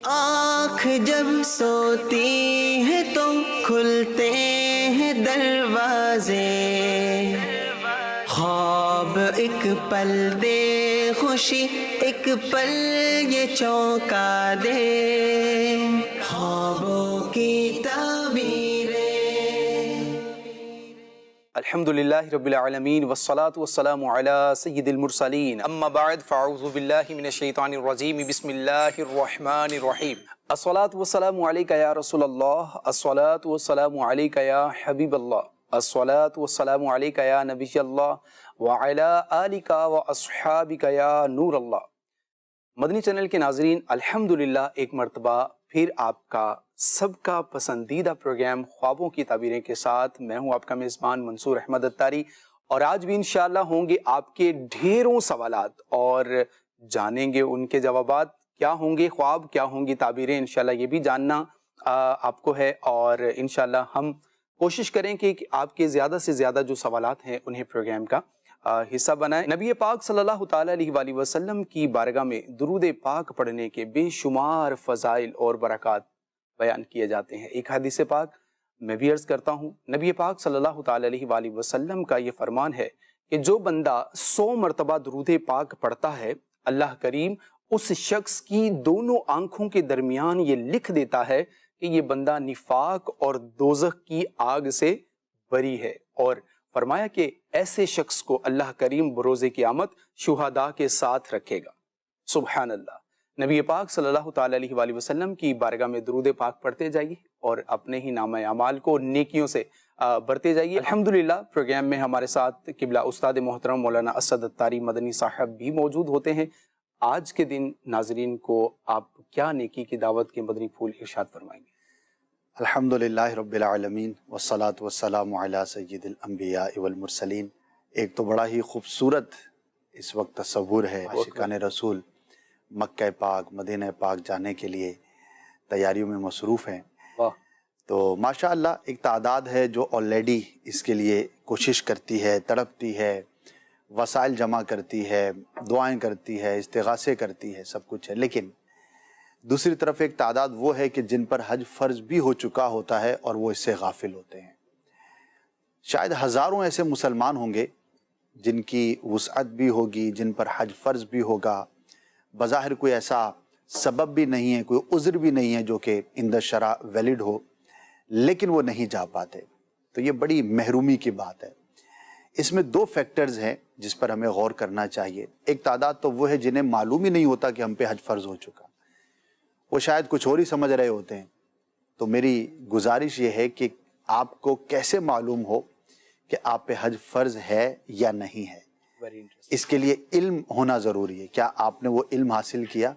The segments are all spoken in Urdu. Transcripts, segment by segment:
آنکھ جب سوتی ہے تو کھلتے ہیں دروازے، خواب ایک پل دے خوشی، ایک پل یہ چونکا دے، خوابوں کی تعبیریں۔ الحمدللہ رب العالمین والصلاة والسلام علی سید المرسلین، اما بعد فاعوذ باللہ من الشیطان الرجیم، بسم اللہ الرحمن الرحیم۔ الصلاة والسلام علیکہ یا رسول اللہ، الصلاة والسلام علیکہ یا حبیب اللہ، الصلاة والسلام علیکہ یا نبی اللہ، وعلی آلکہ واصحابکہ یا نور اللہ۔ مدنی چینل کے ناظرین، الحمدللہ ایک مرتبہ پھر آپ کا سب کا پسندیدہ پروگرام خوابوں کی تعبیریں کے ساتھ میں ہوں آپ کا میزبان منصور احمد اتاری، اور آج بھی انشاءاللہ ہوں گے آپ کے ڈھیروں سوالات اور جانیں گے ان کے جوابات، کیا ہوں گے خواب، کیا ہوں گی تعبیریں، انشاءاللہ یہ بھی جاننا آپ کو ہے، اور انشاءاللہ ہم کوشش کریں کہ آپ کے زیادہ سے زیادہ جو سوالات ہیں انہیں پروگرام کا حصہ بنائیں۔ نبی پاک صلی اللہ تعالیٰ علیہ وآلہ وسلم کی بارگاہ میں درود پاک پڑھنے کے بے شمار فضائل اور برکات بیان کیے جاتے ہیں۔ ایک حدیث پاک میں بھی عرض کرتا ہوں، نبی پاک صلی اللہ تعالیٰ علیہ وآلہ وسلم کا یہ فرمان ہے کہ جو بندہ 100 مرتبہ درود پاک پڑھتا ہے، اللہ کریم اس شخص کی دونوں آنکھوں کے درمیان یہ لکھ دیتا ہے کہ یہ بندہ نفاق اور دوزخ کی آگ سے بری ہے، اور فرمایا کہ ایسے شخص کو اللہ کریم بروز قیامت شہداء کے ساتھ رکھے گا۔ سبحان اللہ۔ نبی پاک صلی اللہ تعالیٰ علیہ وآلہ وسلم کی بارگاہ میں درود پاک پڑھتے جائیے اور اپنے ہی نامہ اعمال کو نیکیوں سے بھرتے جائیے۔ الحمدللہ پروگرام میں ہمارے ساتھ قبلہ استاد محترم مولانا اسد اتاری مدنی صاحب بھی موجود ہوتے ہیں۔ آج کے دن ناظرین کو آپ کیا نیکی کی دعوت کے مدنی پھول ارشاد فرمائیں گے؟ الحمدللہ رب العالمین والصلاة والسلام علی سید الانبیاء والمرسلین۔ ایک تو بڑا ہی خوبصورت اس وقت تصور ہے، عاشقان رسول مکہ پاک مدینہ پاک جانے کے لیے تیاریوں میں مصروف ہیں۔ تو ماشاءاللہ ایک تعداد ہے جو آلریڈی اس کے لیے کوشش کرتی ہے، تڑپتی ہے، وسائل جمع کرتی ہے، دعائیں کرتی ہے، استغاثے کرتی ہے، سب کچھ ہے، لیکن دوسری طرف ایک تعداد وہ ہے کہ جن پر حج فرض بھی ہو چکا ہوتا ہے اور وہ اس سے غافل ہوتے ہیں۔ شاید ہزاروں ایسے مسلمان ہوں گے جن کی وسعت بھی ہوگی، جن پر حج فرض بھی ہوگا، بظاہر کوئی ایسا سبب بھی نہیں ہے، کوئی عذر بھی نہیں ہے جو کہ عند الشرع ویلڈ ہو، لیکن وہ نہیں جا پاتے۔ تو یہ بڑی محرومی کی بات ہے۔ اس میں دو فیکٹرز ہیں جس پر ہمیں غور کرنا چاہیے۔ ایک تعداد تو وہ ہے جنہیں معلوم ہی نہیں ہوتا کہ ہم پہ حج فرض ہو چکا، وہ شاید کچھ اور ہی سمجھ رہے ہوتے ہیں۔ تو میری گزارش یہ ہے کہ آپ کو کیسے معلوم ہو کہ آپ پہ حج فرض ہے یا نہیں ہے، اس کے لیے علم ہونا ضروری ہے۔ کیا آپ نے وہ علم حاصل کیا،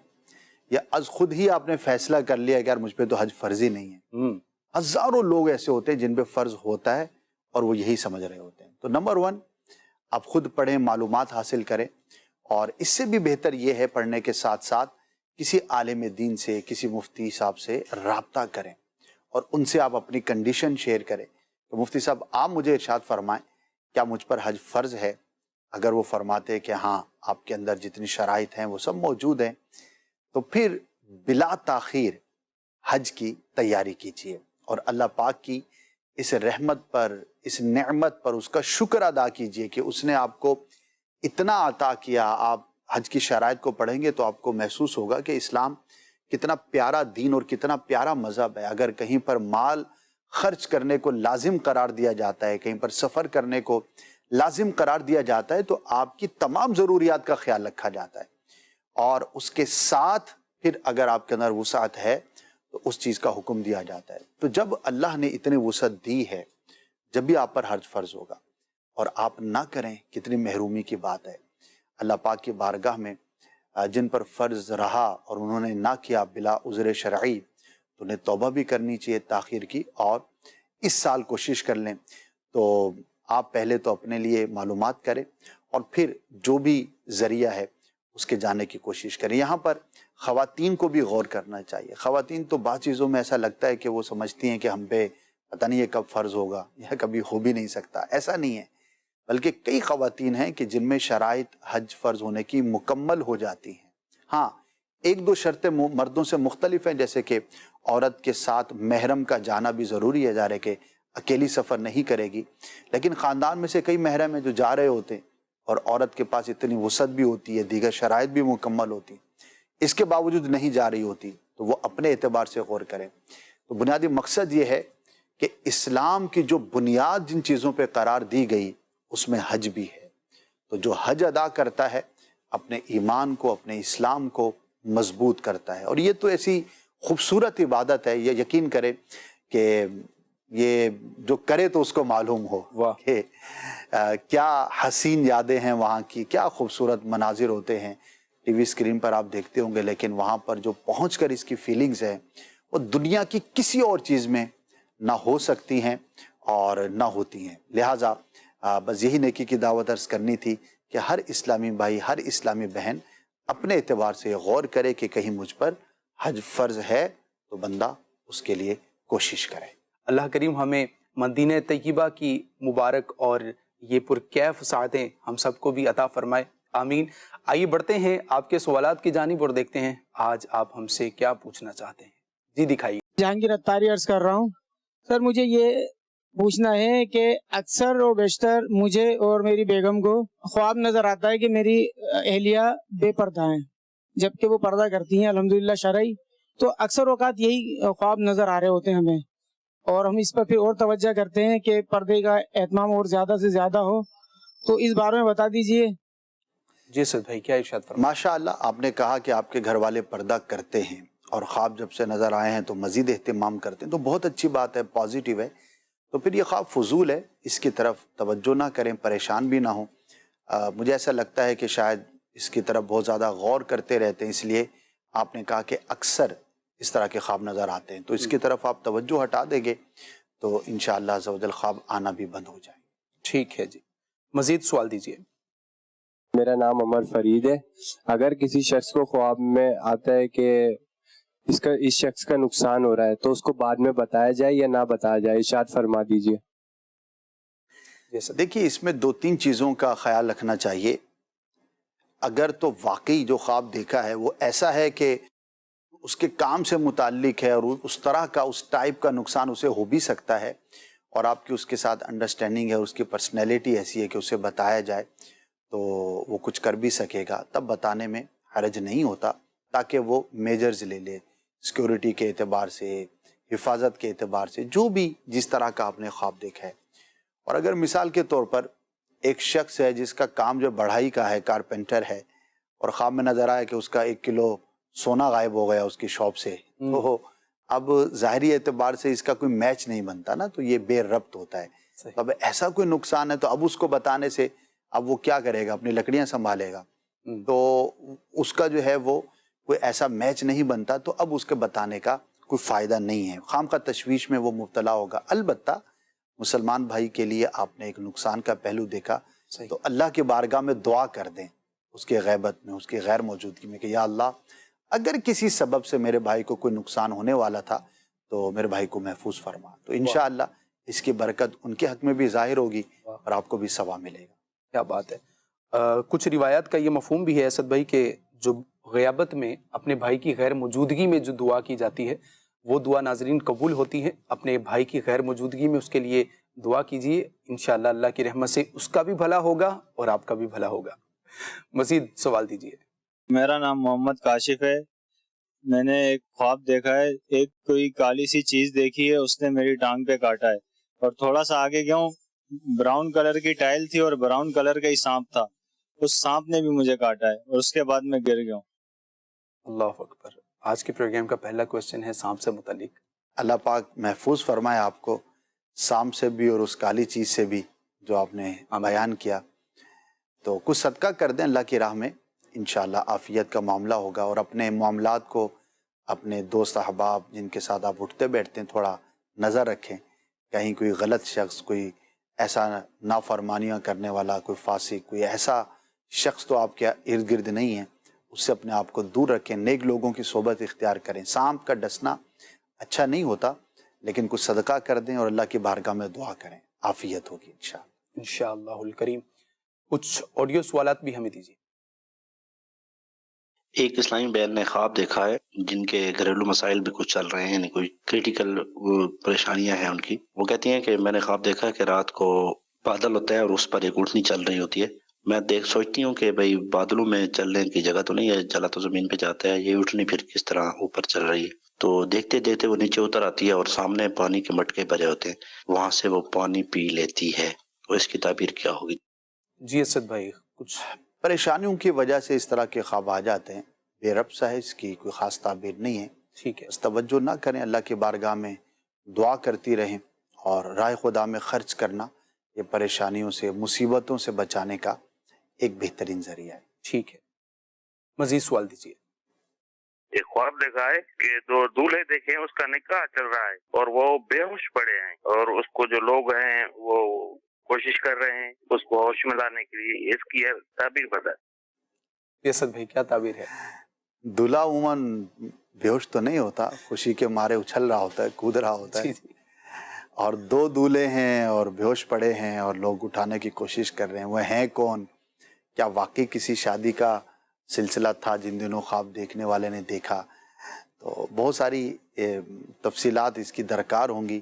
یا از خود ہی آپ نے فیصلہ کر لیا کہ یار مجھ پہ تو حج فرض ہی نہیں ہے؟ ہزاروں لوگ ایسے ہوتے ہیں جن پہ فرض ہوتا ہے اور وہ یہی سمجھ رہے ہوتے ہیں۔ تو نمبر 1، آپ خود پڑھیں، معلومات حاصل کریں، اور اس سے بھی بہتر یہ ہے پڑھنے کے ساتھ ساتھ کسی عالم دین سے، کسی مفتی صاحب سے رابطہ کریں اور ان سے آپ اپنی کنڈیشن شیئر کریں کہ مفتی صاحب آپ مجھے ارشاد فرمائیں کیا مجھ پر حج فرض ہے۔ اگر وہ فرماتے کہ ہاں آپ کے اندر جتنی شرائط ہیں وہ سب موجود ہیں، تو پھر بلا تاخیر حج کی تیاری کیجیے، اور اللہ پاک کی اس رحمت پر، اس نعمت پر اس کا شکر ادا کیجیے کہ اس نے آپ کو اتنا عطا کیا۔ آپ حج کی شرائط کو پڑھیں گے تو آپ کو محسوس ہوگا کہ اسلام کتنا پیارا دین اور کتنا پیارا مذہب ہے۔ اگر کہیں پر مال خرچ کرنے کو لازم قرار دیا جاتا ہے، کہیں پر سفر کرنے کو لازم قرار دیا جاتا ہے، تو آپ کی تمام ضروریات کا خیال رکھا جاتا ہے، اور اس کے ساتھ پھر اگر آپ کے اندر وسعت ہے تو اس چیز کا حکم دیا جاتا ہے۔ تو جب اللہ نے اتنی وسعت دی ہے، جب بھی آپ پر حج فرض ہوگا اور آپ نہ کریں، کتنی محرومی کی بات ہے۔ اللہ پاک کی بارگاہ میں جن پر فرض رہا اور انہوں نے نہ کیا بلا عذر شرعی، تو انہیں توبہ بھی کرنی چاہیے تاخیر کی، اور اس سال کوشش کر لیں۔ تو آپ پہلے تو اپنے لیے معلومات کریں، اور پھر جو بھی ذریعہ ہے اس کے جانے کی کوشش کریں۔ یہاں پر خواتین کو بھی غور کرنا چاہیے۔ خواتین تو بعض چیزوں میں ایسا لگتا ہے کہ وہ سمجھتی ہیں کہ ہم پہ پتہ نہیں یہ کب فرض ہوگا، یا کبھی ہو بھی نہیں سکتا۔ ایسا نہیں ہے، بلکہ کئی خواتین ہیں کہ جن میں شرائط حج فرض ہونے کی مکمل ہو جاتی ہیں۔ ہاں، ایک دو شرطیں مردوں سے مختلف ہیں، جیسے کہ عورت کے ساتھ محرم کا جانا بھی ضروری ہے، جا رہے کہ اکیلی سفر نہیں کرے گی، لیکن خاندان میں سے کئی محرم ہیں جو جا رہے ہوتے ہیں اور عورت کے پاس اتنی وسعت بھی ہوتی ہے، دیگر شرائط بھی مکمل ہوتی ہیں، اس کے باوجود نہیں جا رہی ہوتی، تو وہ اپنے اعتبار سے غور کریں۔ تو بنیادی مقصد یہ ہے کہ اسلام کی جو بنیاد جن چیزوں پہ قرار دی گئی اس میں حج بھی ہے، تو جو حج ادا کرتا ہے اپنے ایمان کو، اپنے اسلام کو مضبوط کرتا ہے، اور یہ تو ایسی خوبصورت عبادت ہے، یہ یقین کرے کہ یہ جو کرے تو اس کو معلوم ہو کہ کیا حسین یادیں ہیں وہاں کی، کیا خوبصورت مناظر ہوتے ہیں، ٹی وی اسکرین پر آپ دیکھتے ہوں گے، لیکن وہاں پر جو پہنچ کر اس کی فیلنگز ہیں وہ دنیا کی کسی اور چیز میں نہ ہو سکتی ہیں اور نہ ہوتی ہیں۔ لہٰذا بس یہی نیکی کی دعوت عرض کرنی تھی کہ ہر اسلامی بھائی، ہر اسلامی بہن اپنے اعتبار سے غور کرے کہ کہیں مجھ پر حج فرض ہے تو بندہ اس کے لیے کوشش کرے۔ اللہ کریم ہمیں مدینہ طیبہ کی مبارک اور یہ پرکیف ساعتیں ہم سب کو بھی عطا فرمائے، آمین۔ آئیے بڑھتے ہیں آپ کے سوالات کی جانب اور دیکھتے ہیں آج آپ ہم سے کیا پوچھنا چاہتے ہیں، جی دکھائیے۔ جہانگیر اتاری عرض کر رہا ہوں سر، مجھے یہ پوچھنا ہے کہ اکثر و بیشتر مجھے اور میری بیگم کو خواب نظر آتا ہے کہ میری اہلیہ بے پردہ ہیں، جبکہ وہ پردہ کرتی ہیں الحمدللہ شرعی، تو اکثر اوقات یہی خواب نظر آ رہے ہوتے ہیں ہمیں، اور ہم اس پر پھر اور توجہ کرتے ہیں کہ پردے کا اہتمام اور زیادہ سے زیادہ ہو، تو اس بارے میں بتا دیجئے۔ جی سر بھائی، کیا ارشاد فرمائیں؟ ماشاءاللہ، آپ نے کہا کہ آپ کے گھر والے پردہ کرتے ہیں اور خواب جب سے نظر آئے ہیں تو مزید اہتمام کرتے ہیں، تو بہت اچھی بات ہے، پازیٹیو ہے۔ تو پھر یہ خواب فضول ہے، اس کی طرف توجہ نہ کریں، پریشان بھی نہ ہوں۔ مجھے ایسا لگتا ہے کہ شاید اس کی طرف بہت زیادہ غور کرتے رہتے ہیں، اس لیے آپ نے کہا کہ اکثر اس طرح کے خواب نظر آتے ہیں، تو اس کی طرف آپ توجہ ہٹا دیں گے تو انشاءاللہ عز و جل خواب آنا بھی بند ہو جائیں گے۔ ٹھیک ہے جی، مزید سوال دیجئے۔ میرا نام عمر فرید ہے۔ اگر کسی شخص کو خواب میں آتا ہے کہ اس شخص کا نقصان ہو رہا ہے تو اس کو بعد میں بتایا جائے یا نہ بتایا جائے، ارشاد فرما دیجئے۔ دیکھیے، اس میں دو تین چیزوں کا خیال رکھنا چاہیے۔ اگر تو واقعی جو خواب دیکھا ہے وہ ایسا ہے کہ اس کے کام سے متعلق ہے اور اس طرح کا، اس ٹائپ کا نقصان اسے ہو بھی سکتا ہے، اور آپ کی اس کے ساتھ انڈرسٹینڈنگ ہے، اس کی پرسنالٹی ایسی ہے کہ اسے بتایا جائے تو وہ کچھ کر بھی سکے گا، تب بتانے میں حرج نہیں ہوتا، تاکہ وہ میجرز لے لے، سیکیورٹی کے اعتبار سے، حفاظت کے اعتبار سے، جو بھی جس طرح کا آپ نے خواب دیکھا ہے۔ اور اگر مثال کے طور پر ایک شخص ہے جس کا کام جو بڑھائی کا ہے، کارپینٹر ہے، اور خواب میں نظر آیا کہ اس کا 1 کلو سونا غائب ہو گیا اس کی شاپ سے، تو اب ظاہری اعتبار سے اس کا کوئی میچ نہیں بنتا نا، تو یہ بے ربط ہوتا ہے۔ اب ایسا کوئی نقصان ہے تو اب اس کو بتانے سے اب وہ کیا کرے گا؟ اپنی لکڑیاں سنبھالے گا، تو اس کا جو ہے وہ کوئی ایسا میچ نہیں بنتا، تو اب اس کے بتانے کا کوئی فائدہ نہیں ہے، خام کا تشویش میں وہ مبتلا ہوگا۔ البتہ مسلمان بھائی کے لیے آپ نے ایک نقصان کا پہلو دیکھا تو اللہ کی بارگاہ میں دعا کر دیں، اس کے غیبت میں، اس کی غیر موجودگی میں، کہ یا اللہ اگر کسی سبب سے میرے بھائی کو کوئی نقصان ہونے والا تھا تو میرے بھائی کو محفوظ فرما، تو انشاءاللہ اس کی برکت ان کے حق میں بھی ظاہر ہوگی اور آپ کو بھی ثواب ملے گا۔ کیا بات ہے۔ کچھ روایات کا یہ مفہوم بھی ہے اسد بھائی کہ جو غیابت میں اپنے بھائی کی غیر موجودگی میں جو دعا کی جاتی ہے وہ دعا ناظرین قبول ہوتی ہے۔ اپنے بھائی کی غیر موجودگی میں اس کے لیے دعا کیجئے، انشاءاللہ اللہ کی رحمت سے اس کا بھی بھلا ہوگا اور آپ کا بھی بھلا ہوگا۔ مزید سوال دیجئے۔ میرا نام محمد کاشف ہے۔ میں نے ایک خواب دیکھا ہے، ایک کوئی کالی سی چیز دیکھی ہے، اس نے میری ٹانگ پہ کاٹا ہے، اور تھوڑا سا آگے گیا ہوں، براؤن کلر کی ٹائل تھی اور براؤن کلر کا ہی سانپ تھا، اس سانپ نے بھی مجھے کاٹا ہے اور اس کے بعد میں گر گیا ہوں۔ اللہ اکبر۔ آج کے پروگرام کا پہلا کوسچن ہے سانپ سے متعلق۔ اللہ پاک محفوظ فرمائے آپ کو سانپ سے بھی اور اس کالی چیز سے بھی جو آپ نے بیان کیا، تو کچھ صدقہ کر دیں اللہ کی راہ میں، انشاءاللہ عافیت کا معاملہ ہوگا۔ اور اپنے معاملات کو اپنے دوست احباب جن کے ساتھ آپ اٹھتے بیٹھتے ہیں تھوڑا نظر رکھیں، کہیں کوئی غلط شخص، کوئی ایسا نافرمانیاں کرنے والا، کوئی فاسق، کوئی ایسا شخص تو آپ کے ارد گرد نہیں ہے، اس سے اپنے آپ کو دور رکھیں، نیک لوگوں کی صحبت اختیار کریں۔ سانپ کا ڈسنا اچھا نہیں ہوتا، لیکن کچھ صدقہ کر دیں اور اللہ کی بارگاہ میں دعا کریں، عافیت ہوگی انشاءاللہ۔ انشاءاللہ الکریم۔ کچھ آڈیو سوالات بھی ہمیں دیجیے۔ ایک اسلامی بہن نے خواب دیکھا ہے جن کے گھریلو مسائل بھی کچھ چل رہے ہیں، یعنی کوئی کریٹیکل پریشانیاں ہیں ان کی. وہ کہتی ہیں کہ میں نے خواب دیکھا کہ رات کو بادل ہوتا ہے اور اس پر ایک اونٹنی چل رہی ہوتی ہے. میں سوچتی ہوں کہ بھئی بادلوں میں چلنے کی جگہ تو نہیں ہے، چلا تو زمین پہ جاتا ہے، یہ اونٹنی پھر کس طرح اوپر چل رہی ہے. تو دیکھتے دیکھتے وہ نیچے اتر آتی ہے اور سامنے پانی کے مٹکے بھرے ہوتے ہیں، وہاں سے وہ پانی پی لیتی ہے. اور اس کی تعبیر کیا ہوگی؟ جی اسد بھائی کچھ پریشانیوں کی وجہ سے اس طرح کے خواب آ جاتے ہیں، بے رب سا ہے، اس کی کوئی خاص تعبیر نہیں ہے. ٹھیک ہے. بس توجہ نہ کریں، اللہ کی بارگاہ میں دعا کرتی رہیں، اور راہ خدا میں خرچ کرنا یہ پریشانیوں سے، مصیبتوں سے بچانے کا ایک بہترین ذریعہ ہے. ٹھیک ہے، مزید سوال دیجیے. ایک خواب دیکھا ہے کہ دو دولہے دیکھے ہیں، اس کا نکاح چل رہا ہے اور وہ بے ہوش پڑے ہیں، اور اس کو جو لوگ ہیں وہ کوشش کر رہے ہیں اس کو ہوش میں لانے کے لیے. اس کی تعبیر بتائیں. اسد بھائی کیا تعبیر ہے؟ دلہا عموماً بے ہوش تو نہیں ہوتا، خوشی کے مارے اچھل رہا ہوتا ہے، کود رہا ہوتا ہے. اور دو دولہے ہیں اور بے ہوش پڑے ہیں اور لوگ اٹھانے کی کوشش کر رہے ہیں. وہ ہیں کون؟ کیا واقعی کسی شادی کا سلسلہ تھا جن دنوں خواب دیکھنے والے نے دیکھا؟ تو بہت ساری تفصیلات اس کی درکار ہوں گی،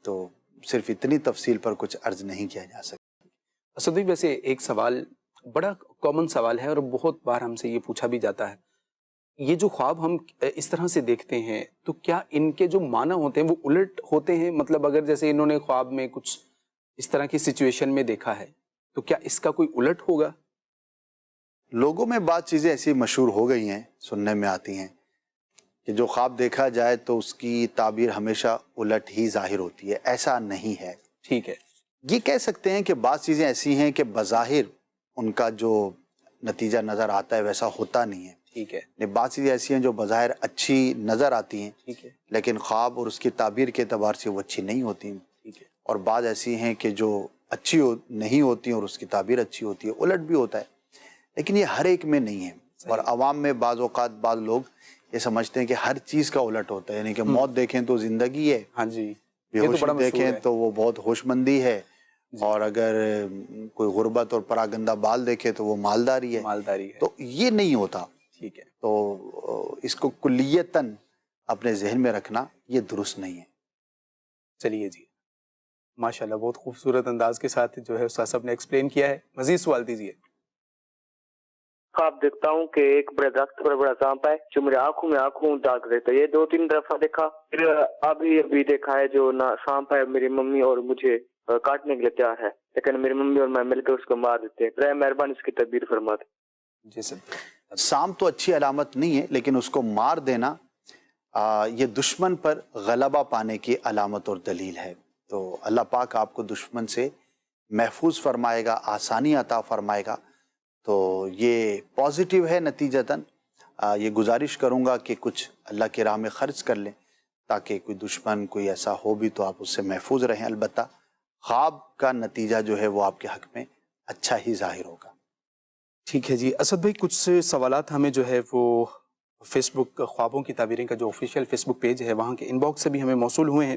تو صرف اتنی تفصیل پر کچھ عرض نہیں کیا جا سکتا. اسد بھائی ویسے ایک سوال بڑا کامن سوال ہے اور بہت بار ہم سے یہ پوچھا بھی جاتا ہے، یہ جو خواب ہم اس طرح سے دیکھتے ہیں تو کیا ان کے جو معنی ہوتے ہیں وہ الٹ ہوتے ہیں؟ مطلب اگر جیسے انہوں نے خواب میں کچھ اس طرح کی سچویشن میں دیکھا ہے تو کیا اس کا کوئی الٹ ہوگا؟ لوگوں میں بعض چیزیں ایسی مشہور ہو گئی ہیں، سننے میں آتی ہیں کہ جو خواب دیکھا جائے تو اس کی تعبیر ہمیشہ الٹ ہی ظاہر ہوتی ہے. ایسا نہیں ہے. ٹھیک ہے. یہ کہہ سکتے ہیں کہ بعض چیزیں ایسی ہیں کہ بظاہر ان کا جو نتیجہ نظر آتا ہے ویسا ہوتا نہیں ہے. ٹھیک ہے. بعض چیزیں ایسی ہیں جو بظاہر اچھی نظر آتی ہیں، ٹھیک ہے، لیکن خواب اور اس کی تعبیر کے اعتبار سے وہ اچھی نہیں ہوتی. ٹھیک ہے. اور بعض ایسی ہیں کہ جو اچھی نہیں ہوتی اور اس کی تعبیر اچھی ہوتی ہے، الٹ بھی ہوتا ہے. لیکن یہ ہر ایک میں نہیں ہے. اور عوام میں بعض اوقات بعض لوگ یہ سمجھتے ہیں کہ ہر چیز کا الٹ ہوتا ہے، یعنی کہ موت دیکھیں تو زندگی ہے، ہاں جی، بے ہوشی دیکھیں تو وہ بہت ہوش مندی ہے، اور اگر کوئی غربت اور پراگندہ بال دیکھے تو وہ مالداری ہے. تو یہ نہیں ہوتا. ٹھیک ہے. تو اس کو کلیتاً اپنے ذہن میں رکھنا یہ درست نہیں ہے. چلیے جی، ماشاءاللہ بہت خوبصورت انداز کے ساتھ جو ہے استاد صاحب نے ایکسپلین کیا ہے. مزید سوال دیجیے. خواب دیکھتا ہوں کہ ایک بڑے درخت پر بڑا سانپ ہے جو میرے آنکھوں میں آنکھوں ڈال دیتا ہے. یہ 2-3 دفعہ دیکھا، پھر ابھی دیکھا ہے جو نہ سانپ ہے میری ممی اور مجھے کاٹنے کے لیے تیار ہے، لیکن میری ممی اور میں مل کر اس کو مار دیتے ہیں. برائے مہربانی اس کی تعبیر فرما دیں. جی سر. سانپ تو اچھی علامت نہیں ہے، لیکن اس کو مار دینا یہ دشمن پر غلبہ پانے کی علامت اور دلیل ہے. تو اللہ پاک آپ کو دشمن سے محفوظ فرمائے گا، آسانی عطا فرمائے گا. تو یہ پازیٹیو ہے. نتیجتاً یہ گزارش کروں گا کہ کچھ اللہ کی راہ میں خرچ کر لیں تاکہ کوئی دشمن کوئی ایسا ہو بھی تو آپ اس سے محفوظ رہیں. البتہ خواب کا نتیجہ جو ہے وہ آپ کے حق میں اچھا ہی ظاہر ہوگا. ٹھیک ہے جی. اسد بھائی کچھ سوالات ہمیں جو ہے وہ فیس بک خوابوں کی تعبیریں کا جو آفیشیل فیس بک پیج ہے وہاں کے ان باکس سے بھی ہمیں موصول ہوئے ہیں.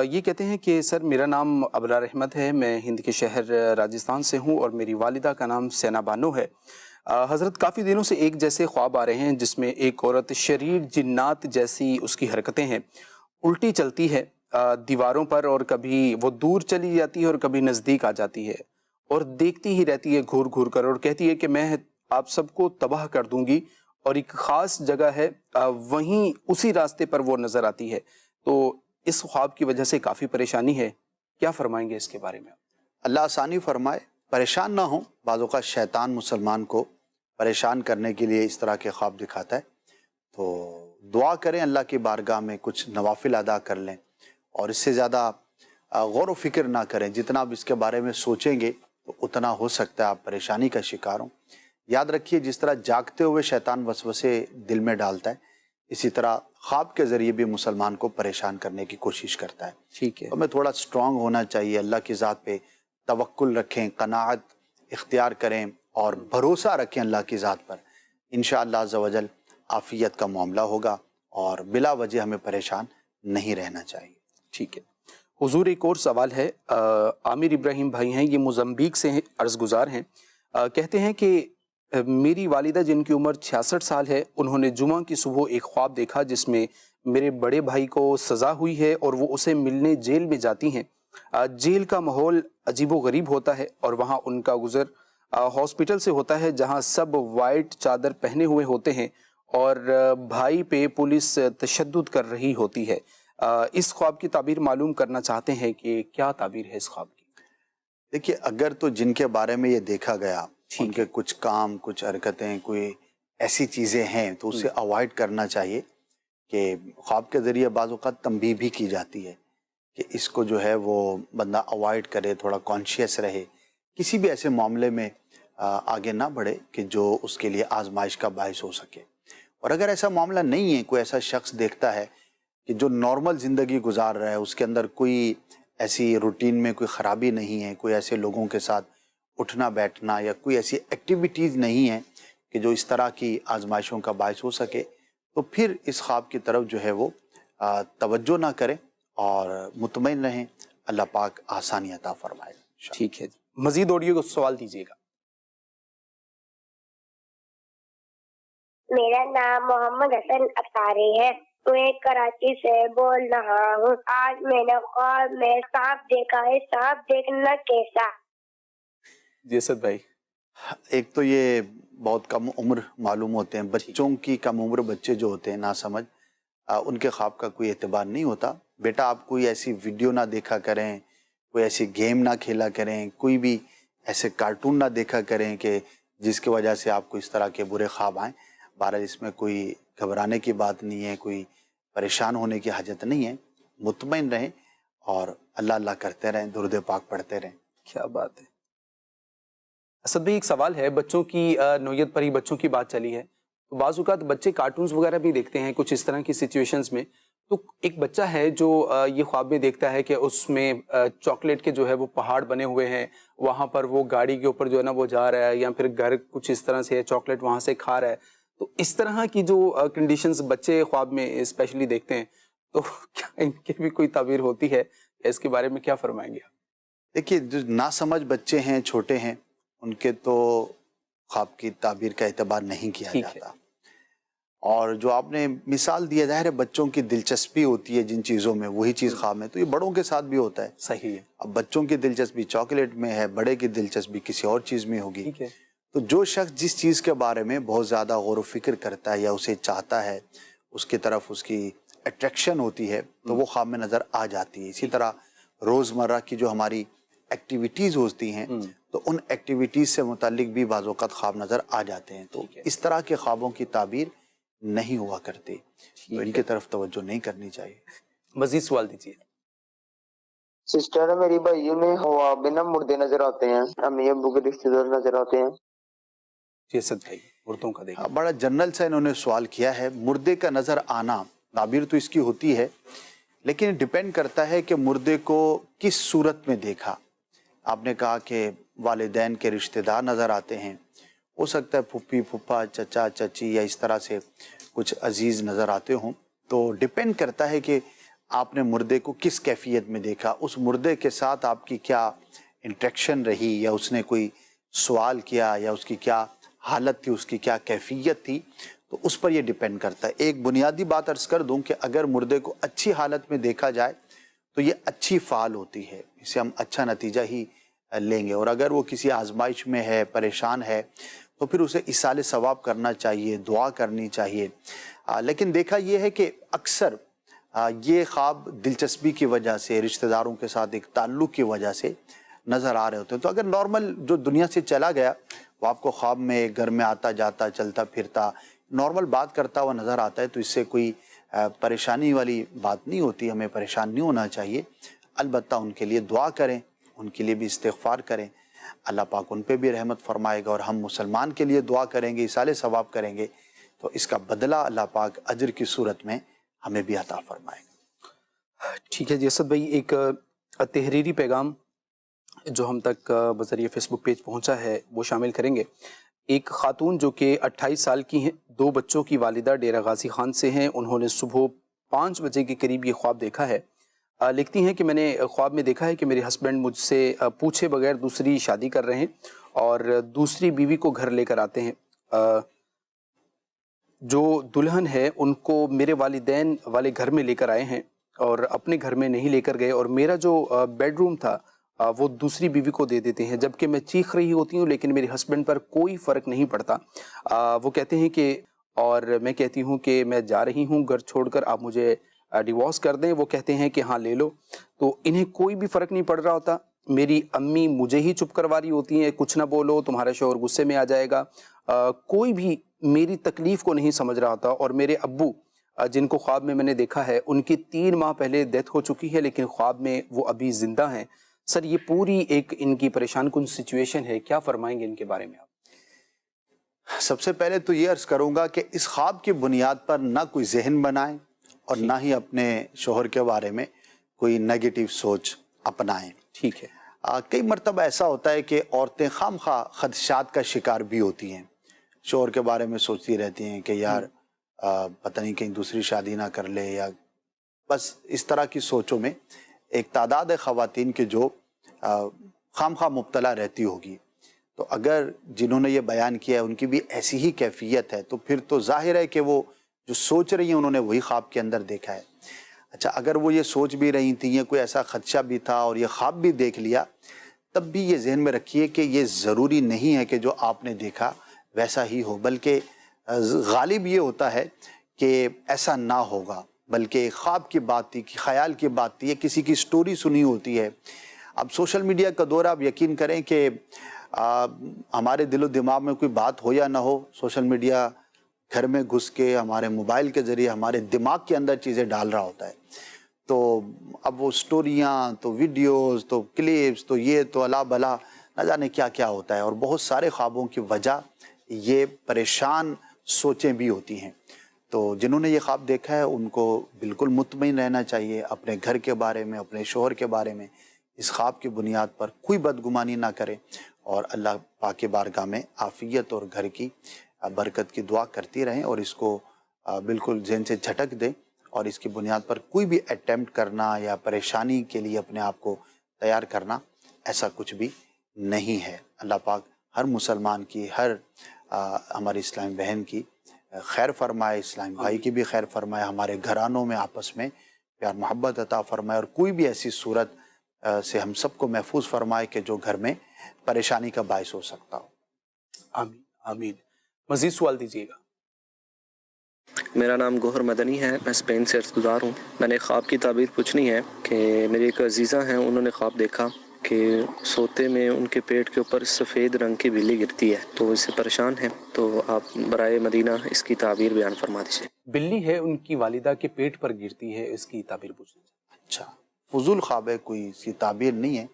یہ کہتے ہیں کہ سر میرا نام ابرار احمد ہے، میں ہند کے شہر راجستھان سے ہوں اور میری والدہ کا نام سینا بانو ہے. حضرت کافی دنوں سے ایک جیسے خواب آ رہے ہیں جس میں ایک عورت شریر جنات جیسی اس کی حرکتیں ہیں، الٹی چلتی ہے دیواروں پر، اور کبھی وہ دور چلی جاتی ہے اور کبھی نزدیک آ جاتی ہے اور دیکھتی ہی رہتی ہے گھور گھور کر، اور کہتی ہے کہ میں آپ سب کو تباہ کر دوں گی، اور ایک خاص جگہ ہے وہیں اسی راستے پر وہ نظر آتی ہے. تو اس خواب کی وجہ سے کافی پریشانی ہے، کیا فرمائیں گے اس کے بارے میں؟ اللہ آسانی فرمائے. پریشان نہ ہوں. بعض اوقات شیطان مسلمان کو پریشان کرنے کے لیے اس طرح کے خواب دکھاتا ہے. تو دعا کریں، اللہ کی بارگاہ میں کچھ نوافل ادا کر لیں اور اس سے زیادہ غور و فکر نہ کریں. جتنا آپ اس کے بارے میں سوچیں گے تو اتنا ہو سکتا ہے آپ پریشانی کا شکار ہوں. یاد رکھیے جس طرح جاگتے ہوئے شیطان وسوسے دل میں ڈالتا ہے، اسی طرح خواب کے ذریعے بھی مسلمان کو پریشان کرنے کی کوشش کرتا ہے. ٹھیک ہے. ہمیں تھوڑا سٹرونگ ہونا چاہیے، اللہ کی ذات پہ توکل رکھیں، قناعت اختیار کریں اور بھروسہ رکھیں اللہ کی ذات پر. انشاءاللہ عز و جل عافیت کا معاملہ ہوگا اور بلا وجہ ہمیں پریشان نہیں رہنا چاہیے. ٹھیک ہے حضور. ایک اور سوال ہے، عامر ابراہیم بھائی ہیں، یہ موزمبیق سے عرض گزار ہیں. کہتے ہیں کہ میری والدہ جن کی عمر 66 سال ہے، انہوں نے جمعہ کی صبح ایک خواب دیکھا جس میں میرے بڑے بھائی کو سزا ہوئی ہے اور وہ اسے ملنے جیل میں جاتی ہیں۔ جیل کا ماحول عجیب و غریب ہوتا ہے اور وہاں ان کا گزر ہاسپٹل سے ہوتا ہے جہاں سب وائٹ چادر پہنے ہوئے ہوتے ہیں اور بھائی پہ پولیس تشدد کر رہی ہوتی ہے۔ اس خواب کی تعبیر معلوم کرنا چاہتے ہیں کہ کیا تعبیر ہے اس خواب کی؟ دیکھیے، اگر تو جن کے بارے میں یہ دیکھا گیا ان کے کچھ کام، کچھ حرکتیں، کوئی ایسی چیزیں ہیں تو اسے اوائڈ کرنا چاہیے، کہ خواب کے ذریعے بعض اوقات تنبیہ بھی کی جاتی ہے کہ اس کو جو ہے وہ بندہ اوائڈ کرے، تھوڑا کانشیس رہے، کسی بھی ایسے معاملے میں آگے نہ بڑھے کہ جو اس کے لیے آزمائش کا باعث ہو سکے۔ اور اگر ایسا معاملہ نہیں ہے، کوئی ایسا شخص دیکھتا ہے کہ جو نارمل زندگی گزار رہا ہے، اس کے اندر کوئی ایسی روٹین میں کوئی خرابی نہیں ہے، کوئی ایسے لوگوں کے ساتھ اٹھنا بیٹھنا یا کوئی ایسی ایکٹیویٹیز نہیں ہے کہ جو اس طرح کی آزمائشوں کا باعث ہو سکے، تو پھر اس خواب کی طرف جو ہے وہ توجہ نہ کریں اور مطمئن رہیں، اللہ پاک آسانی عطا فرمائے گا۔ ٹھیک ہے جی، مزید آڈیو کو سوال دیجیے گا۔ میرا نام محمد حسن اطاری ہے، میں کراچی سے بول رہا ہوں۔ آج میں نے خواب میں سانپ دیکھا ہے، سانپ دیکھنا کیسا؟ جی اسد بھائی، ایک تو یہ بہت کم عمر معلوم ہوتے ہیں، بچوں کی کم عمر بچے جو ہوتے ہیں ناسمجھ، ان کے خواب کا کوئی اعتبار نہیں ہوتا۔ بیٹا آپ کوئی ایسی ویڈیو نہ دیکھا کریں، کوئی ایسی گیم نہ کھیلا کریں، کوئی بھی ایسے کارٹون نہ دیکھا کریں کہ جس کی وجہ سے آپ کو اس طرح کے برے خواب آئیں۔ بہرحال اس میں کوئی گھبرانے کی بات نہیں ہے، کوئی پریشان ہونے کی حاجت نہیں ہے، مطمئن رہیں اور اللہ اللہ کرتے رہیں، درود پاک پڑھتے رہیں۔ کیا بات ہے۔ اسد بھائی ایک سوال ہے، بچوں کی نوعیت پر ہی بچوں کی بات چلی ہے، تو بعض اوقات بچے کارٹونز وغیرہ بھی دیکھتے ہیں کچھ اس طرح کی سچویشنز میں، تو ایک بچہ ہے جو یہ خواب میں دیکھتا ہے کہ اس میں چاکلیٹ کے جو ہے وہ پہاڑ بنے ہوئے ہیں، وہاں پر وہ گاڑی کے اوپر جو ہے نا وہ جا رہا ہے، یا پھر گھر کچھ اس طرح سے چاکلیٹ وہاں سے کھا رہا ہے، تو اس طرح کی جو کنڈیشنز بچے خواب میں اسپیشلی دیکھتے ہیں، تو کیا ان کی بھی کوئی تعبیر ہوتی ہے؟ اس کے بارے میں کیا فرمائیں گے آپ؟ دیکھیے، جو ناسمجھ بچے ہیں، چھوٹے ہیں، ان کے تو خواب کی تعبیر کا اعتبار نہیں کیا جاتا۔ اور جو آپ نے مثال دیا، ظاہر ہے بچوں کی دلچسپی ہوتی ہے جن چیزوں میں، وہی چیز خواب میں، تو یہ بڑوں کے ساتھ بھی ہوتا ہے۔ صحیح ہے۔ اب بچوں کی دلچسپی چاکلیٹ میں ہے، بڑے کی دلچسپی کسی اور چیز میں ہوگی۔ تو جو شخص جس چیز کے بارے میں بہت زیادہ غور و فکر کرتا ہے یا اسے چاہتا ہے، اس کی طرف اس کی اٹریکشن ہوتی ہے، تو وہ خواب میں نظر آ جاتی ہے۔ اسی طرح روزمرہ کی جو ہماری ایکٹیویٹیز ہوتی ہیں، تو ان ایکٹیویٹیز سے متعلق بھی بعض اوقات خواب نظر آ جاتے ہیں، تو اس طرح کے خوابوں کی تعبیر نہیں ہوا کرتی، تو ان کی طرف توجہ نہیں کرنی چاہیے۔ مزید سوال دیجیے۔ سسٹر میری بھائیوں میں خواب میں نا مردے نظر آتے ہیں، امی ابو کے رشتے دار نظر آتے ہیں۔ جی اسد بھائی، مردوں کا دیکھیں۔ بڑا جنرل سے انہوں نے سوال کیا ہے۔ مردے کا نظر آنا، تعبیر تو اس کی ہوتی ہے، لیکن ڈیپینڈ کرتا ہے کہ مردے کو کس صورت میں دیکھا۔ آپ نے کہا کہ والدین کے رشتہ دار نظر آتے ہیں، ہو سکتا ہے پھپھی پھپھا، چچا چچی یا اس طرح سے کچھ عزیز نظر آتے ہوں، تو ڈیپینڈ کرتا ہے کہ آپ نے مردے کو کس کیفیت میں دیکھا، اس مردے کے ساتھ آپ کی کیا انٹریکشن رہی، یا اس نے کوئی سوال کیا، یا اس کی کیا حالت تھی، اس کی کیا کیفیت تھی، تو اس پر یہ ڈیپینڈ کرتا ہے۔ ایک بنیادی بات عرض کر دوں کہ اگر مردے کو اچھی حالت میں دیکھا جائے تو یہ اچھی فعال ہوتی ہے، اسے ہم اچھا نتیجہ ہی لیں گے، اور اگر وہ کسی آزمائش میں ہے، پریشان ہے، تو پھر اسے ایصال ثواب کرنا چاہیے، دعا کرنی چاہیے۔ لیکن دیکھا یہ ہے کہ اکثر یہ خواب دلچسپی کی وجہ سے، رشتہ داروں کے ساتھ ایک تعلق کی وجہ سے نظر آ رہے ہوتے ہیں۔ تو اگر نارمل جو دنیا سے چلا گیا، وہ آپ کو خواب میں گھر میں آتا جاتا، چلتا پھرتا، نارمل بات کرتا ہوا نظر آتا ہے، تو اس سے کوئی پریشانی والی بات نہیں ہوتی، ہمیں پریشان نہیں ہونا چاہیے۔ البتہ ان کے لیے دعا کریں، ان کے لیے بھی استغفار کریں، اللہ پاک ان پہ بھی رحمت فرمائے گا، اور ہم مسلمان کے لیے دعا کریں گے، ایصال ثواب کریں گے، تو اس کا بدلہ اللہ پاک اجر کی صورت میں ہمیں بھی عطا فرمائے گا۔ ٹھیک ہے جی اسد بھائی، ایک تحریری پیغام جو ہم تک بذریعہ فیس بک پیج پہنچا ہے وہ شامل کریں گے۔ ایک خاتون جو کہ 28 سال کی ہیں، 2 بچوں کی والدہ، ڈیرہ غازی خان سے ہیں، انہوں نے صبح 5 بجے کے قریب یہ خواب دیکھا ہے۔ لکھتی ہیں کہ میں نے خواب میں دیکھا ہے کہ میرے ہسبینڈ مجھ سے پوچھے بغیر دوسری شادی کر رہے ہیں اور دوسری بیوی کو گھر لے کر آتے ہیں. جو دلہن ہے ان کو میرے والدین والے گھر میں لے کر آئے ہیں اور اپنے گھر میں نہیں لے کر گئے, اور میرا جو بیڈ روم تھا وہ دوسری بیوی کو دے دیتے ہیں, جبکہ میں چیخ رہی ہوتی ہوں لیکن میرے ہسبینڈ پر کوئی فرق نہیں پڑتا. وہ کہتے ہیں کہ, اور میں کہتی ہوں کہ میں جا رہی ہوں گھر چھوڑ کر, آپ مجھے ڈیورس کر دیں. وہ کہتے ہیں کہ ہاں لے لو. تو انہیں کوئی بھی فرق نہیں پڑ رہا ہوتا. میری امی مجھے ہی چپ کروا رہی ہوتی ہیں, کچھ نہ بولو تمہارا شوہر غصے میں آ جائے گا. کوئی بھی میری تکلیف کو نہیں سمجھ رہا تھا. اور میرے ابو جن کو خواب میں نے دیکھا ہے, ان کی 3 ماہ پہلے ڈیتھ ہو چکی ہے لیکن خواب میں وہ ابھی زندہ ہیں. سر یہ پوری ایک ان کی پریشان کن سچویشن ہے, کیا فرمائیں گے ان کے بارے میں آپ؟ سب سے پہلے تو یہ عرض کروں گا کہ اس خواب کی بنیاد پر نہ کوئی ذہن بنائیں اور نہ ہی اپنے شوہر کے بارے میں کوئی نیگیٹو سوچ اپنائیں. ٹھیک ہے. کئی مرتبہ ایسا ہوتا ہے کہ عورتیں خام خواہ خدشات کا شکار بھی ہوتی ہیں, شوہر کے بارے میں سوچتی رہتی ہیں کہ یار پتہ نہیں کہیں دوسری شادی نہ کر لے, یا بس اس طرح کی سوچوں میں ایک تعداد ہے خواتین کے جو خام خواہ مبتلا رہتی ہوگی. تو اگر جنہوں نے یہ بیان کیا ہے ان کی بھی ایسی ہی کیفیت ہے تو پھر تو ظاہر ہے کہ وہ جو سوچ رہی ہیں انہوں نے وہی خواب کے اندر دیکھا ہے. اچھا, اگر وہ یہ سوچ بھی رہی تھیں, یہ کوئی ایسا خدشہ بھی تھا اور یہ خواب بھی دیکھ لیا, تب بھی یہ ذہن میں رکھیے کہ یہ ضروری نہیں ہے کہ جو آپ نے دیکھا ویسا ہی ہو, بلکہ غالب یہ ہوتا ہے کہ ایسا نہ ہوگا, بلکہ خواب کی بات تھی, خیال کی بات تھی, یا کسی کی سٹوری سنی ہوتی ہے. اب سوشل میڈیا کا دور, آپ یقین کریں کہ ہمارے دل و دماغ میں کوئی بات ہو یا نہ ہو, سوشل میڈیا گھر میں گھس کے ہمارے موبائل کے ذریعے ہمارے دماغ کے اندر چیزیں ڈال رہا ہوتا ہے. تو اب وہ سٹوریاں, تو ویڈیوز, تو کلپس, تو یہ تو الا بلا نہ جانے کیا کیا ہوتا ہے. اور بہت سارے خوابوں کی وجہ یہ پریشان سوچیں بھی ہوتی ہیں. تو جنہوں نے یہ خواب دیکھا ہے ان کو بالکل مطمئن رہنا چاہیے اپنے گھر کے بارے میں, اپنے شوہر کے بارے میں. اس خواب کی بنیاد پر کوئی بدگمانی نہ کریں اور اللہ پاک کی بارگاہ میں عافیت اور گھر کی برکت کی دعا کرتی رہیں, اور اس کو بالکل ذہن سے جھٹک دیں, اور اس کی بنیاد پر کوئی بھی اٹیمپٹ کرنا یا پریشانی کے لیے اپنے آپ کو تیار کرنا ایسا کچھ بھی نہیں ہے. اللہ پاک ہر مسلمان کی, ہر ہماری اسلامی بہن کی خیر فرمائے, اسلامی بھائی کی بھی خیر فرمائے, ہمارے گھرانوں میں آپس میں پیار محبت عطا فرمائے, اور کوئی بھی ایسی صورت سے ہم سب کو محفوظ فرمائے کہ جو گھر میں پریشانی کا باعث ہو سکتا ہو. آمین آمین. مزید سوال دیجیے گا. میرا نام گوہر مدنی ہے, میں اسپین سے عرض گزار ہوں. میں نے خواب کی تعبیر پوچھنی ہے کہ میری ایک عزیزہ ہیں, انہوں نے خواب دیکھا کہ سوتے میں ان کے پیٹ کے اوپر سفید رنگ کی بلی گرتی ہے, تو اس سے پریشان ہیں. تو آپ برائے مدینہ اس کی تعبیر بیان فرما دیجیے. بلی ہے ان کی والدہ کے پیٹ پر گرتی ہے, اس کی تعبیر پوچھنی. اچھا, فضول خواب ہے, کوئی اس کی تعبیر نہیں ہے.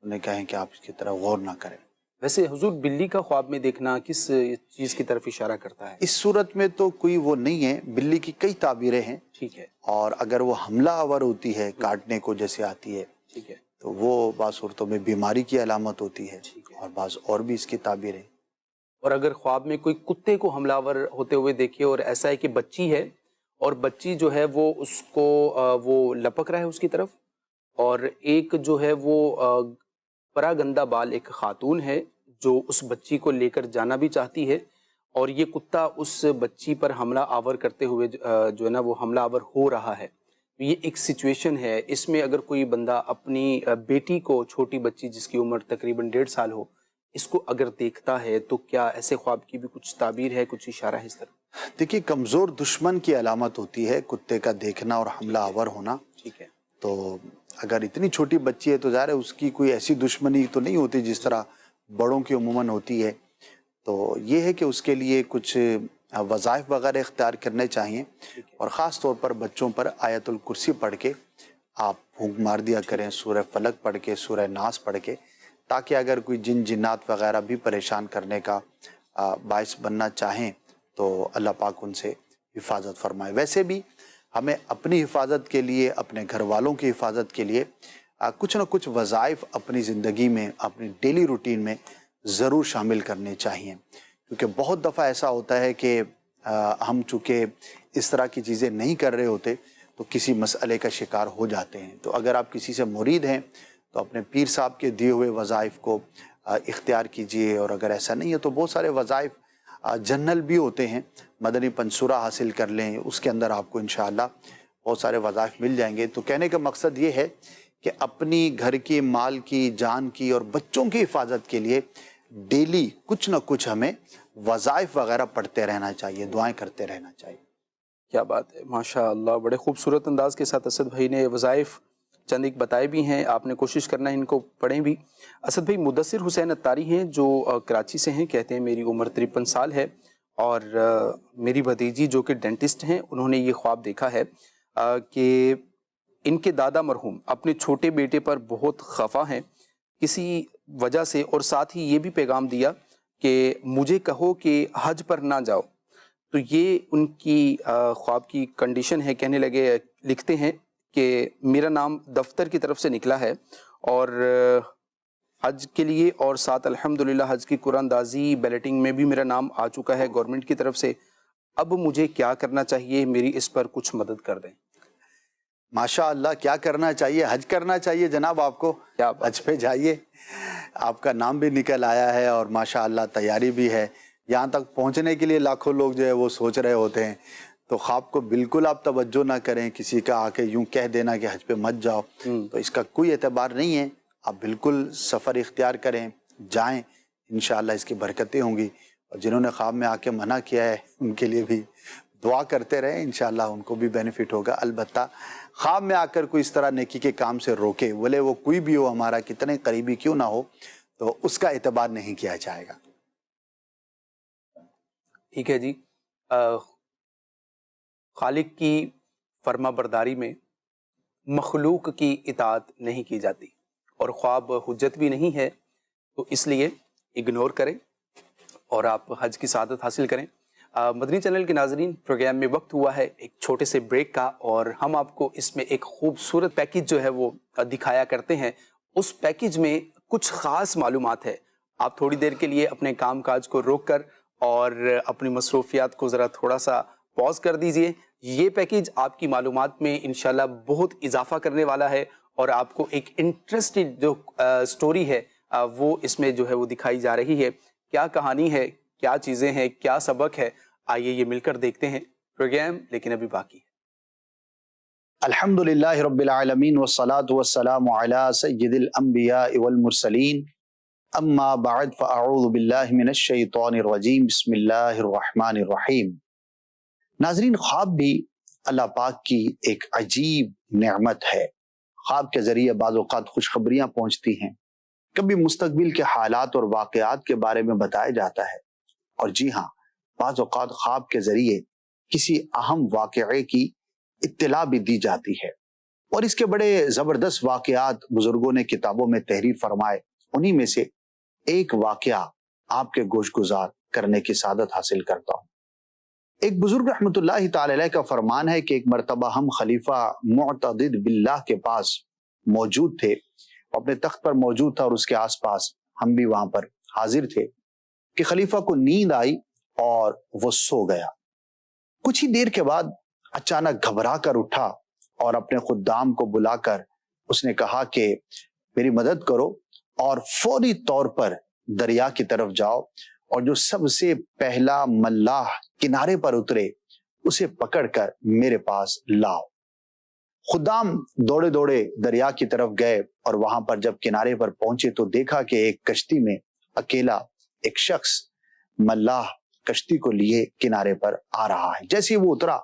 انہیں کہیں کہ آپ اس کی طرف غور نہ کریں. ویسے حضور بلی کا خواب میں دیکھنا کس چیز کی طرف اشارہ کرتا ہے؟ اس صورت میں تو کوئی وہ نہیں ہے. بلی کی کئی تعبیریں ہیں. ٹھیک ہے. اور اگر وہ حملہ آور ہوتی ہے, کاٹنے کو جیسے آتی ہے, ٹھیک ہے, تو وہ بعض صورتوں میں بیماری کی علامت ہوتی ہے, اور بعض اور بھی اس کی تعبیریں. اور اگر خواب میں کوئی کتے کو حملہ آور ہوتے ہوئے دیکھے, اور ایسا ہے کہ بچی ہے اور بچی جو ہے وہ اس کو وہ لپک رہا ہے اس کی طرف, اور ایک جو ہے وہ پراگندہ بال ایک خاتون ہے جو اس بچی کو لے کر جانا بھی چاہتی ہے, اور یہ کتا اس بچی پر حملہ آور کرتے ہوئے جو ہے نا وہ حملہ آور ہو رہا ہے. یہ ایک سچویشن ہے. اس میں اگر کوئی بندہ اپنی بیٹی کو, چھوٹی بچی جس کی عمر تقریباً 1.5 سال ہو, اس کو اگر دیکھتا ہے تو کیا ایسے خواب کی بھی کچھ تعبیر ہے, کچھ اشارہ ہے اس طرح؟ دیکھیے, کمزور دشمن کی علامت ہوتی ہے کتے کا دیکھنا اور حملہ آور ہونا. ٹھیک ہے. تو اگر اتنی چھوٹی بچی ہے تو ظاہر ہے اس کی کوئی ایسی دشمنی تو نہیں ہوتی جس طرح بڑوں کی عموماً ہوتی ہے. تو یہ ہے کہ اس کے لیے کچھ وظائف وغیرہ اختیار کرنے چاہیے, اور خاص طور پر بچوں پر آیت الکرسی پڑھ کے آپ پھونک مار دیا کریں, سورہ فلق پڑھ کے, سورہ ناس پڑھ کے, تاکہ اگر کوئی جن جنات وغیرہ بھی پریشان کرنے کا باعث بننا چاہیں تو اللہ پاک ان سے حفاظت فرمائے. ویسے بھی ہمیں اپنی حفاظت کے لیے, اپنے گھر والوں کی حفاظت کے لیے کچھ نہ کچھ وظائف اپنی زندگی میں, اپنی ڈیلی روٹین میں ضرور شامل کرنے چاہیے. کیونکہ بہت دفعہ ایسا ہوتا ہے کہ ہم چونکہ اس طرح کی چیزیں نہیں کر رہے ہوتے تو کسی مسئلے کا شکار ہو جاتے ہیں. تو اگر آپ کسی سے مرید ہیں تو اپنے پیر صاحب کے دیے ہوئے وظائف کو اختیار کیجئے، اور اگر ایسا نہیں ہے تو بہت سارے وظائف جنرل بھی ہوتے ہیں، مدنی پنصورہ حاصل کر لیں، اس کے اندر آپ کو انشاءاللہ بہت سارے وظائف مل جائیں گے۔ تو کہنے کا مقصد یہ ہے کہ اپنی گھر کی، مال کی، جان کی اور بچوں کی حفاظت کے لیے ڈیلی کچھ نہ کچھ ہمیں وظائف وغیرہ پڑھتے رہنا چاہیے، دعائیں کرتے رہنا چاہیے۔ کیا بات ہے، ماشاءاللہ، بڑے خوبصورت انداز کے ساتھ اسد بھائی نے وظائف چند ایک بتائے بھی ہیں، آپ نے کوشش کرنا ہے ان کو پڑھیں بھی۔ اسد بھائی مدثر حسین اتاری ہیں جو کراچی سے ہیں، کہتے ہیں میری عمر 53 سال ہے اور میری بھتیجی جو کہ ڈینٹسٹ ہیں، انہوں نے یہ خواب دیکھا ہے کہ ان کے دادا مرحوم اپنے چھوٹے بیٹے پر بہت خفا ہیں کسی وجہ سے، اور ساتھ ہی یہ بھی پیغام دیا کہ مجھے کہو کہ حج پر نہ جاؤ۔ تو یہ ان کی خواب کی کنڈیشن ہے۔ کہنے لگے، لکھتے ہیں کہ میرا نام دفتر کی طرف سے نکلا ہے اور حج کے لیے، اور ساتھ الحمدللہ حج کی قرآن اندازی بیلٹنگ میں بھی میرا نام آ چکا ہے گورنمنٹ کی طرف سے۔ اب مجھے کیا کرنا چاہیے، میری اس پر کچھ مدد کر دیں۔ ماشاءاللہ، کیا کرنا چاہیے؟ حج کرنا چاہیے جناب آپ کو، حج پہ جائیے، آپ کا نام بھی نکل آیا ہے اور ماشاءاللہ تیاری بھی ہے۔ یہاں تک پہنچنے کے لیے لاکھوں لوگ جو ہے وہ سوچ رہے ہوتے ہیں، تو خواب کو بالکل آپ توجہ نہ کریں، کسی کا آ کے یوں کہہ دینا کہ حج پہ مت جاؤ، تو اس کا کوئی اعتبار نہیں ہے۔ آپ بالکل سفر اختیار کریں، جائیں، انشاءاللہ اس کی برکتیں ہوں گی، اور جنہوں نے خواب میں آ کے منع کیا ہے ان کے لیے بھی دعا کرتے رہیں، انشاءاللہ ان کو بھی بینیفٹ ہوگا۔ البتہ خواب میں آ کر کوئی اس طرح نیکی کے کام سے روکے، بولے وہ کوئی بھی ہو، ہمارا کتنے قریبی کیوں نہ ہو، تو اس کا اعتبار نہیں کیا جائے گا۔ ٹھیک ہے جی، خالق کی فرما برداری میں مخلوق کی اطاعت نہیں کی جاتی، اور خواب حجت بھی نہیں ہے، تو اس لیے اگنور کریں اور آپ حج کی سعادت حاصل کریں۔ مدنی چینل کے ناظرین، پروگرام میں وقت ہوا ہے ایک چھوٹے سے بریک کا، اور ہم آپ کو اس میں ایک خوبصورت پیکیج جو ہے وہ دکھایا کرتے ہیں۔ اس پیکیج میں کچھ خاص معلومات ہے۔ آپ تھوڑی دیر کے لیے اپنے کام کاج کو روک کر اور اپنی مصروفیات کو ذرا تھوڑا سا پاز کر دیجئے۔ یہ پیکیج آپ کی معلومات میں انشاءاللہ بہت اضافہ کرنے والا ہے، اور آپ کو ایک انٹرسٹنگ جو سٹوری ہے وہ اس میں جو ہے وہ دکھائی جا رہی ہے۔ کیا کہانی ہے، کیا چیزیں ہیں، کیا سبق ہے، آئیے یہ مل کر دیکھتے ہیں۔ پروگرام لیکن ابھی باقی ہے۔ الحمدللہ رب العالمین والصلاة والسلام علی سید الانبیاء والمرسلین، اما بعد فاعوذ باللہ من الشیطان الرجیم، بسم اللہ الرحمن الرحیم۔ ناظرین، خواب بھی اللہ پاک کی ایک عجیب نعمت ہے۔ خواب کے ذریعے بعض اوقات خوشخبریاں پہنچتی ہیں، کبھی مستقبل کے حالات اور واقعات کے بارے میں بتایا جاتا ہے، اور جی ہاں، بعض اوقات خواب کے ذریعے کسی اہم واقعے کی اطلاع بھی دی جاتی ہے، اور اس کے بڑے زبردست واقعات بزرگوں نے کتابوں میں تحریر فرمائے۔ انہی میں سے ایک واقعہ آپ کے گوش گزار کرنے کی سعادت حاصل کرتا ہوں۔ ایک بزرگ رحمت اللہ تعالی علیہ کا فرمان ہے کہ ایک مرتبہ ہم خلیفہ معتضد باللہ کے پاس موجود تھے، اپنے تخت پر موجود تھا، اور اس کے آس پاس ہم بھی وہاں پر حاضر تھے، کہ خلیفہ کو نیند آئی اور وہ سو گیا۔ کچھ ہی دیر کے بعد اچانک گھبرا کر اٹھا اور اپنے خدام کو بلا کر اس نے کہا کہ میری مدد کرو، اور فوری طور پر دریا کی طرف جاؤ، اور جو سب سے پہلا ملاح کنارے پر اترے اسے پکڑ کر میرے پاس لاؤ۔ خدام دوڑے دوڑے دریا کی طرف گئے، اور وہاں پر جب کنارے پر پہنچے تو دیکھا کہ ایک کشتی میں اکیلا ایک شخص ملاح کشتی کو لیے کنارے پر آ رہا ہے۔ جیسے وہ اترا،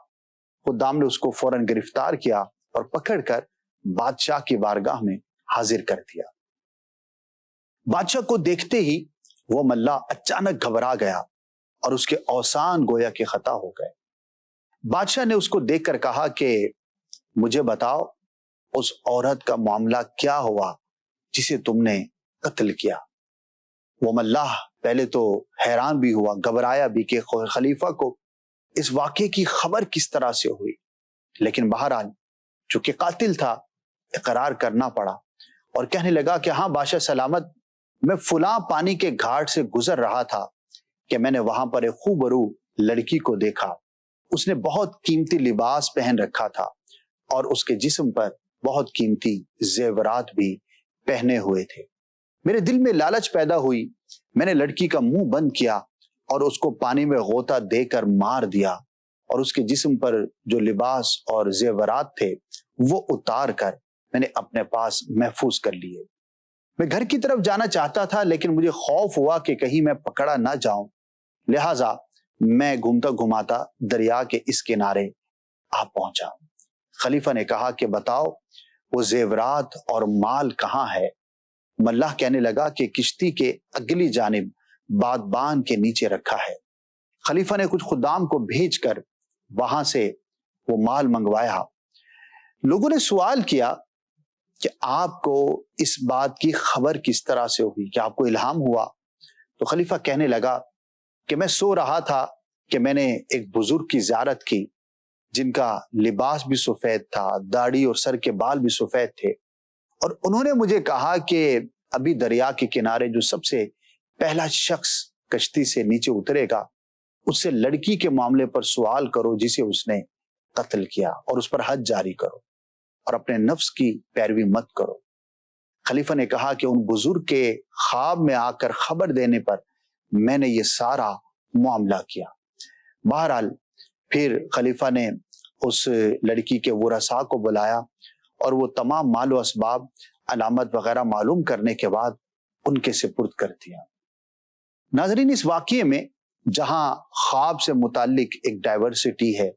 خدام نے اس کو فوراً گرفتار کیا اور پکڑ کر بادشاہ کی بارگاہ میں حاضر کر دیا۔ بادشاہ کو دیکھتے ہی وہ ملاح اچانک گھبرا گیا اور اس کے اوسان گویا کہ خطا ہو گئے۔ بادشاہ نے اس کو دیکھ کر کہا کہ مجھے بتاؤ اس عورت کا معاملہ کیا ہوا جسے تم نے قتل کیا۔ وہ ملاح پہلے تو حیران بھی ہوا، گھبرایا بھی کہ خلیفہ کو اس واقعے کی خبر کس طرح سے ہوئی، لیکن بہرحال چونکہ قاتل تھا اقرار کرنا پڑا، اور کہنے لگا کہ ہاں بادشاہ سلامت، میں فلاں پانی کے گھاٹ سے گزر رہا تھا کہ میں نے وہاں پر ایک خوبرو لڑکی کو دیکھا۔ اس نے بہت قیمتی لباس پہن رکھا تھا اور اس کے جسم پر بہت قیمتی زیورات بھی پہنے ہوئے تھے۔ میرے دل میں لالچ پیدا ہوئی، میں نے لڑکی کا منہ بند کیا اور اس کو پانی میں غوطہ دے کر مار دیا اور اس کے جسم پر جو لباس اور زیورات تھے وہ اتار کر میں نے اپنے پاس محفوظ کر لیے۔ میں گھر کی طرف جانا چاہتا تھا لیکن مجھے خوف ہوا کہ کہیں میں پکڑا نہ جاؤں، لہٰذا میں گھومتا گھماتا دریا کے اس کنارے آ پہنچا۔ خلیفہ نے کہا کہ بتاؤ وہ زیورات اور مال کہاں ہے؟ ملاح کہنے لگا کہ کشتی کے اگلی جانب بادبان کے نیچے رکھا ہے۔ خلیفہ نے کچھ خدام کو بھیج کر وہاں سے وہ مال منگوایا۔ لوگوں نے سوال کیا کہ آپ کو اس بات کی خبر کس طرح سے ہوئی، کہ آپ کو الہام ہوا؟ تو خلیفہ کہنے لگا کہ میں سو رہا تھا کہ میں نے ایک بزرگ کی زیارت کی جن کا لباس بھی سفید تھا، داڑھی اور سر کے بال بھی سفید تھے، اور انہوں نے مجھے کہا کہ ابھی دریا کے کنارے جو سب سے پہلا شخص کشتی سے نیچے اترے گا اس سے لڑکی کے معاملے پر سوال کرو جسے اس نے قتل کیا، اور اس پر حد جاری کرو اور اپنے نفس کی پیروی مت کرو۔ خلیفہ نے کہا کہ ان بزرگ کے خواب میں آ کر خبر دینے پر میں نے یہ سارا معاملہ کیا۔ بہرحال پھر خلیفہ نے اس لڑکی کے ورثاء کو بلایا اور وہ تمام مال و اسباب، علامت وغیرہ معلوم کرنے کے بعد ان کے سپرد کر دیا۔ ناظرین، اس واقعے میں جہاں خواب سے متعلق ایک ڈائیورسٹی ہے،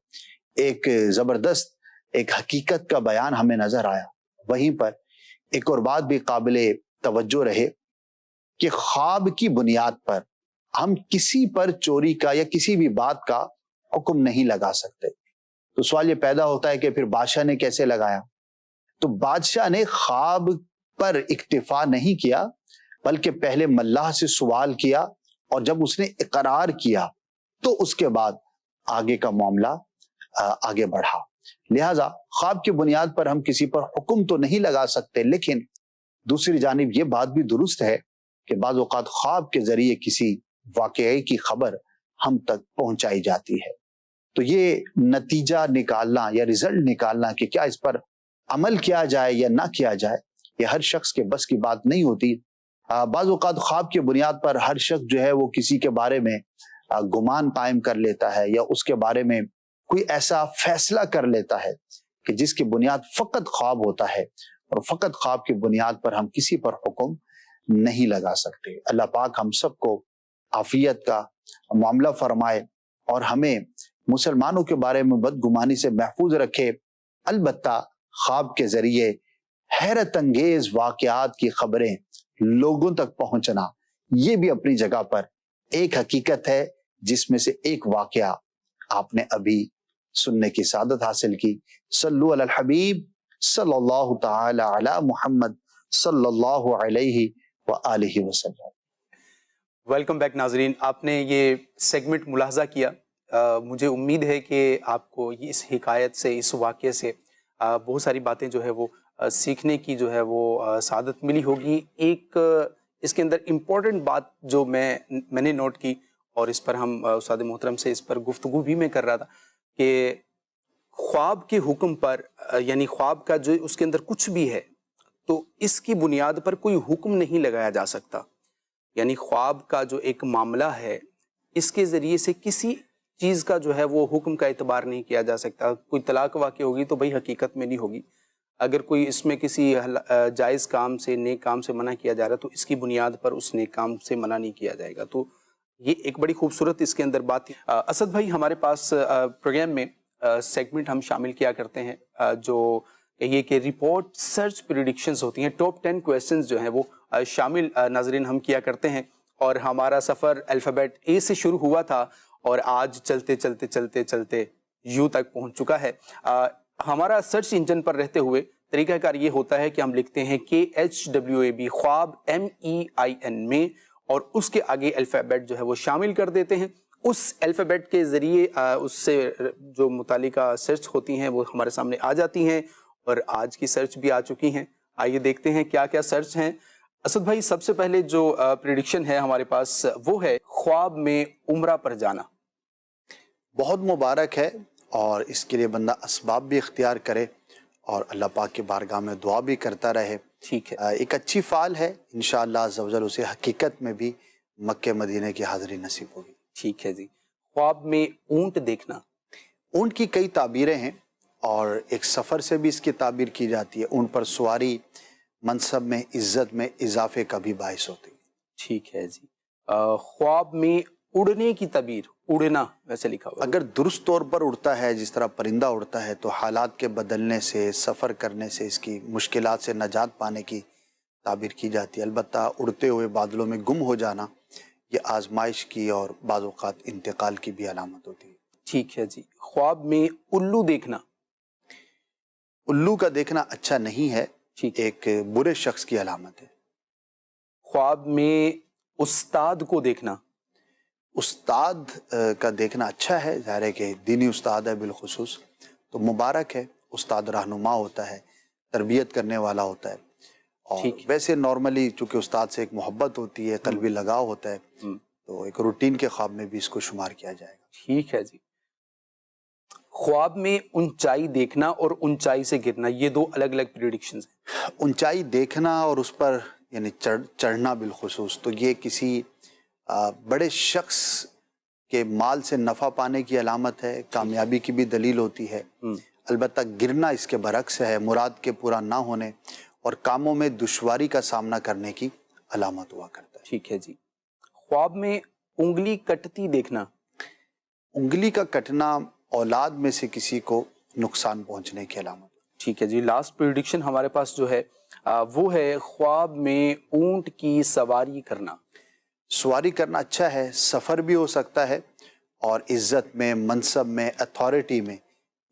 ایک زبردست ایک حقیقت کا بیان ہمیں نظر آیا، وہیں پر ایک اور بات بھی قابل توجہ رہے کہ خواب کی بنیاد پر ہم کسی پر چوری کا یا کسی بھی بات کا حکم نہیں لگا سکتے۔ تو سوال یہ پیدا ہوتا ہے کہ پھر بادشاہ نے کیسے لگایا؟ تو بادشاہ نے خواب پر اکتفا نہیں کیا بلکہ پہلے ملاح سے سوال کیا، اور جب اس نے اقرار کیا تو اس کے بعد آگے کا معاملہ آگے بڑھا۔ لہٰذا خواب کی بنیاد پر ہم کسی پر حکم تو نہیں لگا سکتے، لیکن دوسری جانب یہ بات بھی درست ہے کہ بعض اوقات خواب کے ذریعے کسی واقعے کی خبر ہم تک پہنچائی جاتی ہے۔ تو یہ نتیجہ نکالنا یا رزلٹ نکالنا کہ کیا اس پر عمل کیا جائے یا نہ کیا جائے، یہ ہر شخص کے بس کی بات نہیں ہوتی۔ بعض اوقات خواب کی بنیاد پر ہر شخص جو ہے وہ کسی کے بارے میں گمان قائم کر لیتا ہے یا اس کے بارے میں کوئی ایسا فیصلہ کر لیتا ہے کہ جس کی بنیاد فقط خواب ہوتا ہے، اور فقط خواب کی بنیاد پر ہم کسی پر حکم نہیں لگا سکتے۔ اللہ پاک ہم سب کو عافیت کا معاملہ فرمائے اور ہمیں مسلمانوں کے بارے میں بدگمانی سے محفوظ رکھے۔ البتہ خواب کے ذریعے حیرت انگیز واقعات کی خبریں لوگوں تک پہنچنا یہ بھی اپنی جگہ پر ایک حقیقت ہے، جس میں سے ایک واقعہ آپ نے ابھی سننے کی سعادت حاصل کی۔ صلو علی الحبیب صلی اللہ تعالی علی محمد صلی اللہ علیہ وآلہ وسلم۔ ویلکم بیک ناظرین، آپ نے یہ سیگمنٹ ملاحظہ کیا۔ مجھے امید ہے کہ آپ کو اس حکایت سے، اس واقعے سے بہت ساری باتیں جو ہے وہ سیکھنے کی جو ہے وہ سعادت ملی ہوگی۔ ایک اس کے اندر امپورٹنٹ بات جو میں نے نوٹ کی، اور اس پر ہم استاد محترم سے اس پر گفتگو بھی میں کر رہا تھا کہ خواب کے حکم پر، یعنی خواب کا جو اس کے اندر کچھ بھی ہے تو اس کی بنیاد پر کوئی حکم نہیں لگایا جا سکتا۔ یعنی خواب کا جو ایک معاملہ ہے اس کے ذریعے سے کسی چیز کا جو ہے وہ حکم کا اعتبار نہیں کیا جا سکتا۔ کوئی طلاق واقع ہوگی تو بھئی حقیقت میں نہیں ہوگی، اگر کوئی اس میں کسی جائز کام سے، نیک کام سے منع کیا جا رہا ہے تو اس کی بنیاد پر اس نیک کام سے منع نہیں کیا جائے گا۔ تو یہ ایک بڑی خوبصورت اس کے اندر بات تھی۔ اسد بھائی، ہمارے پاس پروگرام میں سیگمنٹ ہم شامل کیا کرتے ہیں جو کہیے کہ رپورٹ سرچ پریڈکشنز ہوتی ہیں، ٹاپ 10 کویسچنز جو ہیں وہ شامل ناظرین ہم کیا کرتے ہیں، اور ہمارا سفر الفابیٹ اے سے شروع ہوا تھا اور آج چلتے چلتے چلتے چلتے یو تک پہنچ چکا ہے۔ ہمارا سرچ انجن پر رہتے ہوئے طریقہ کار یہ ہوتا ہے کہ ہم لکھتے ہیں KHWAB خواب MEIN میں، اور اس کے آگے الفابیٹ جو ہے وہ شامل کر دیتے ہیں۔ اس الفابیٹ کے ذریعے اس سے جو متعلقہ سرچ ہوتی ہیں وہ ہمارے سامنے آ جاتی ہیں، اور آج کی سرچ بھی آ چکی ہیں۔ آئیے دیکھتے ہیں کیا کیا سرچ ہیں۔ اسد بھائی، سب سے پہلے جو پریڈکشن ہے ہمارے پاس وہ ہے خواب میں عمرہ پر جانا۔ بہت مبارک ہے، اور اس کے لیے بندہ اسباب بھی اختیار کرے اور اللہ پاک کے بارگاہ میں دعا بھی کرتا رہے. ٹھیک ہے. ایک اچھی فعال ہے، انشاءاللہ عز و جل اسے حقیقت میں بھی مکہ مدینہ کی حاضری نصیب ہوگی. ٹھیک ہے جی. خواب میں اونٹ دیکھنا. اونٹ کی کئی تعبیریں ہیں اور ایک سفر سے بھی اس کی تعبیر کی جاتی ہے. اونٹ پر سواری منصب میں، عزت میں اضافے کا بھی باعث ہوتی ہے. ٹھیک ہے جی. خواب میں اڑنے کی تعبیر، اڑنا ویسے لکھا ہوا. اگر درست طور پر اڑتا ہے جس طرح پرندہ اڑتا ہے تو حالات کے بدلنے سے، سفر کرنے سے، اس کی مشکلات سے نجات پانے کی تعبیر کی جاتی ہے. البتہ اڑتے ہوئے بادلوں میں گم ہو جانا یہ آزمائش کی اور بعض اوقات انتقال کی بھی علامت ہوتی ہے. ٹھیک ہے جی. خواب میں الو دیکھنا. الو کا دیکھنا اچھا نہیں ہے، ایک برے شخص کی علامت ہے. خواب میں استاد کو دیکھنا. استاد کا دیکھنا اچھا ہے، ظاہر ہے کہ دینی استاد ہے بالخصوص تو مبارک ہے. استاد رہنما ہوتا ہے، تربیت کرنے والا ہوتا ہے. اور ویسے نارملی چونکہ استاد سے ایک محبت ہوتی ہے، قلبی لگاؤ ہوتا ہے، تو ایک روٹین کے خواب میں بھی اس کو شمار کیا جائے گا. ٹھیک ہے جی. خواب میں اونچائی دیکھنا اور اونچائی سے گرنا، یہ دو الگ الگ پریڈکشنز ہیں. اونچائی دیکھنا اور اس پر یعنی چڑھنا بالخصوص تو یہ کسی بڑے شخص کے مال سے نفع پانے کی علامت ہے، کامیابی کی بھی دلیل ہوتی ہے. البتہ گرنا اس کے برعکس ہے، مراد کے پورا نہ ہونے اور کاموں میں دشواری کا سامنا کرنے کی علامت ہوا کرتا ہے. ٹھیک ہے جی. خواب میں انگلی کٹتی دیکھنا. انگلی کا کٹنا اولاد میں سے کسی کو نقصان پہنچنے کی علامت. ٹھیک ہے جی. لاسٹ پریڈکشن ہمارے پاس جو ہے وہ ہے خواب میں اونٹ کی سواری کرنا. سواری کرنا اچھا ہے، سفر بھی ہو سکتا ہے اور عزت میں، منصب میں، اتھارٹی میں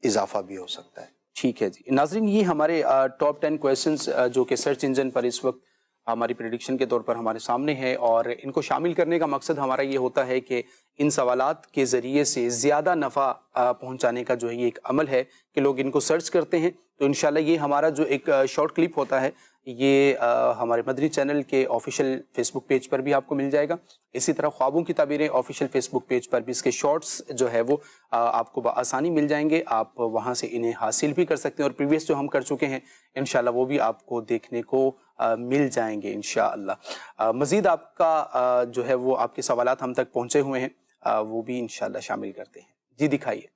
اضافہ بھی ہو سکتا ہے. ٹھیک ہے جی. ناظرین یہ ہمارے ٹاپ 10 کویسچنز جو کہ سرچ انجن پر اس وقت ہماری پریڈکشن کے طور پر ہمارے سامنے ہے، اور ان کو شامل کرنے کا مقصد ہمارا یہ ہوتا ہے کہ ان سوالات کے ذریعے سے زیادہ نفع پہنچانے کا جو ہے یہ ایک عمل ہے کہ لوگ ان کو سرچ کرتے ہیں. تو انشاءاللہ یہ ہمارا جو ایک شارٹ کلپ ہوتا ہے یہ ہمارے مدنی چینل کے آفیشیل فیس بک پیج پر بھی آپ کو مل جائے گا. اسی طرح خوابوں کی تعبیریں آفیشیل فیس بک پیج پر بھی اس کے شارٹس جو ہے وہ آپ کو بآسانی مل جائیں گے. آپ وہاں سے انہیں حاصل بھی کر سکتے ہیں، اور پریویس جو ہم کر چکے ہیں انشاءاللہ وہ بھی آپ کو دیکھنے کو مل جائیں گے انشاءاللہ. مزید آپ کا جو ہے وہ آپ کے سوالات ہم تک پہنچے ہوئے ہیں، وہ بھی انشاءاللہ شامل کرتے ہیں. جی دکھائیے.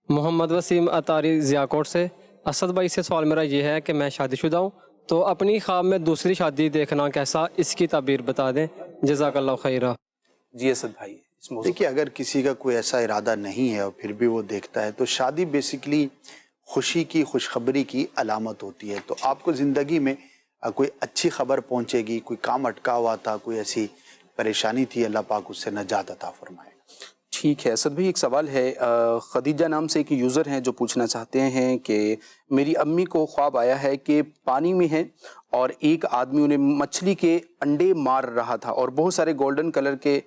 محمد وسیم اطاری ضیاءکوٹ سے. اسد بھائی سے سوال میرا یہ ہے کہ میں شادی شدہ ہوں، تو اپنی خواب میں دوسری شادی دیکھنا کیسا، اس کی تعبیر بتا دیں، جزاک اللہ خیرہ. جی اسد بھائی. دیکھیے اگر کسی کا کوئی ایسا ارادہ نہیں ہے اور پھر بھی وہ دیکھتا ہے تو شادی بیسیکلی خوشی کی، خوشخبری کی علامت ہوتی ہے. تو آپ کو زندگی میں کوئی اچھی خبر پہنچے گی، کوئی کام اٹکا ہوا تھا، کوئی ایسی پریشانی تھی، اللہ پاک اس سے نجات عطا فرمائے. ٹھیک ہے. اسد بھائی ایک سوال ہے، خدیجہ نام سے ایک یوزر ہیں جو پوچھنا چاہتے ہیں کہ میری امی کو خواب آیا ہے کہ پانی میں ہیں اور ایک آدمی انہیں مچھلی کے انڈے مار رہا تھا، اور بہت سارے گولڈن کلر کے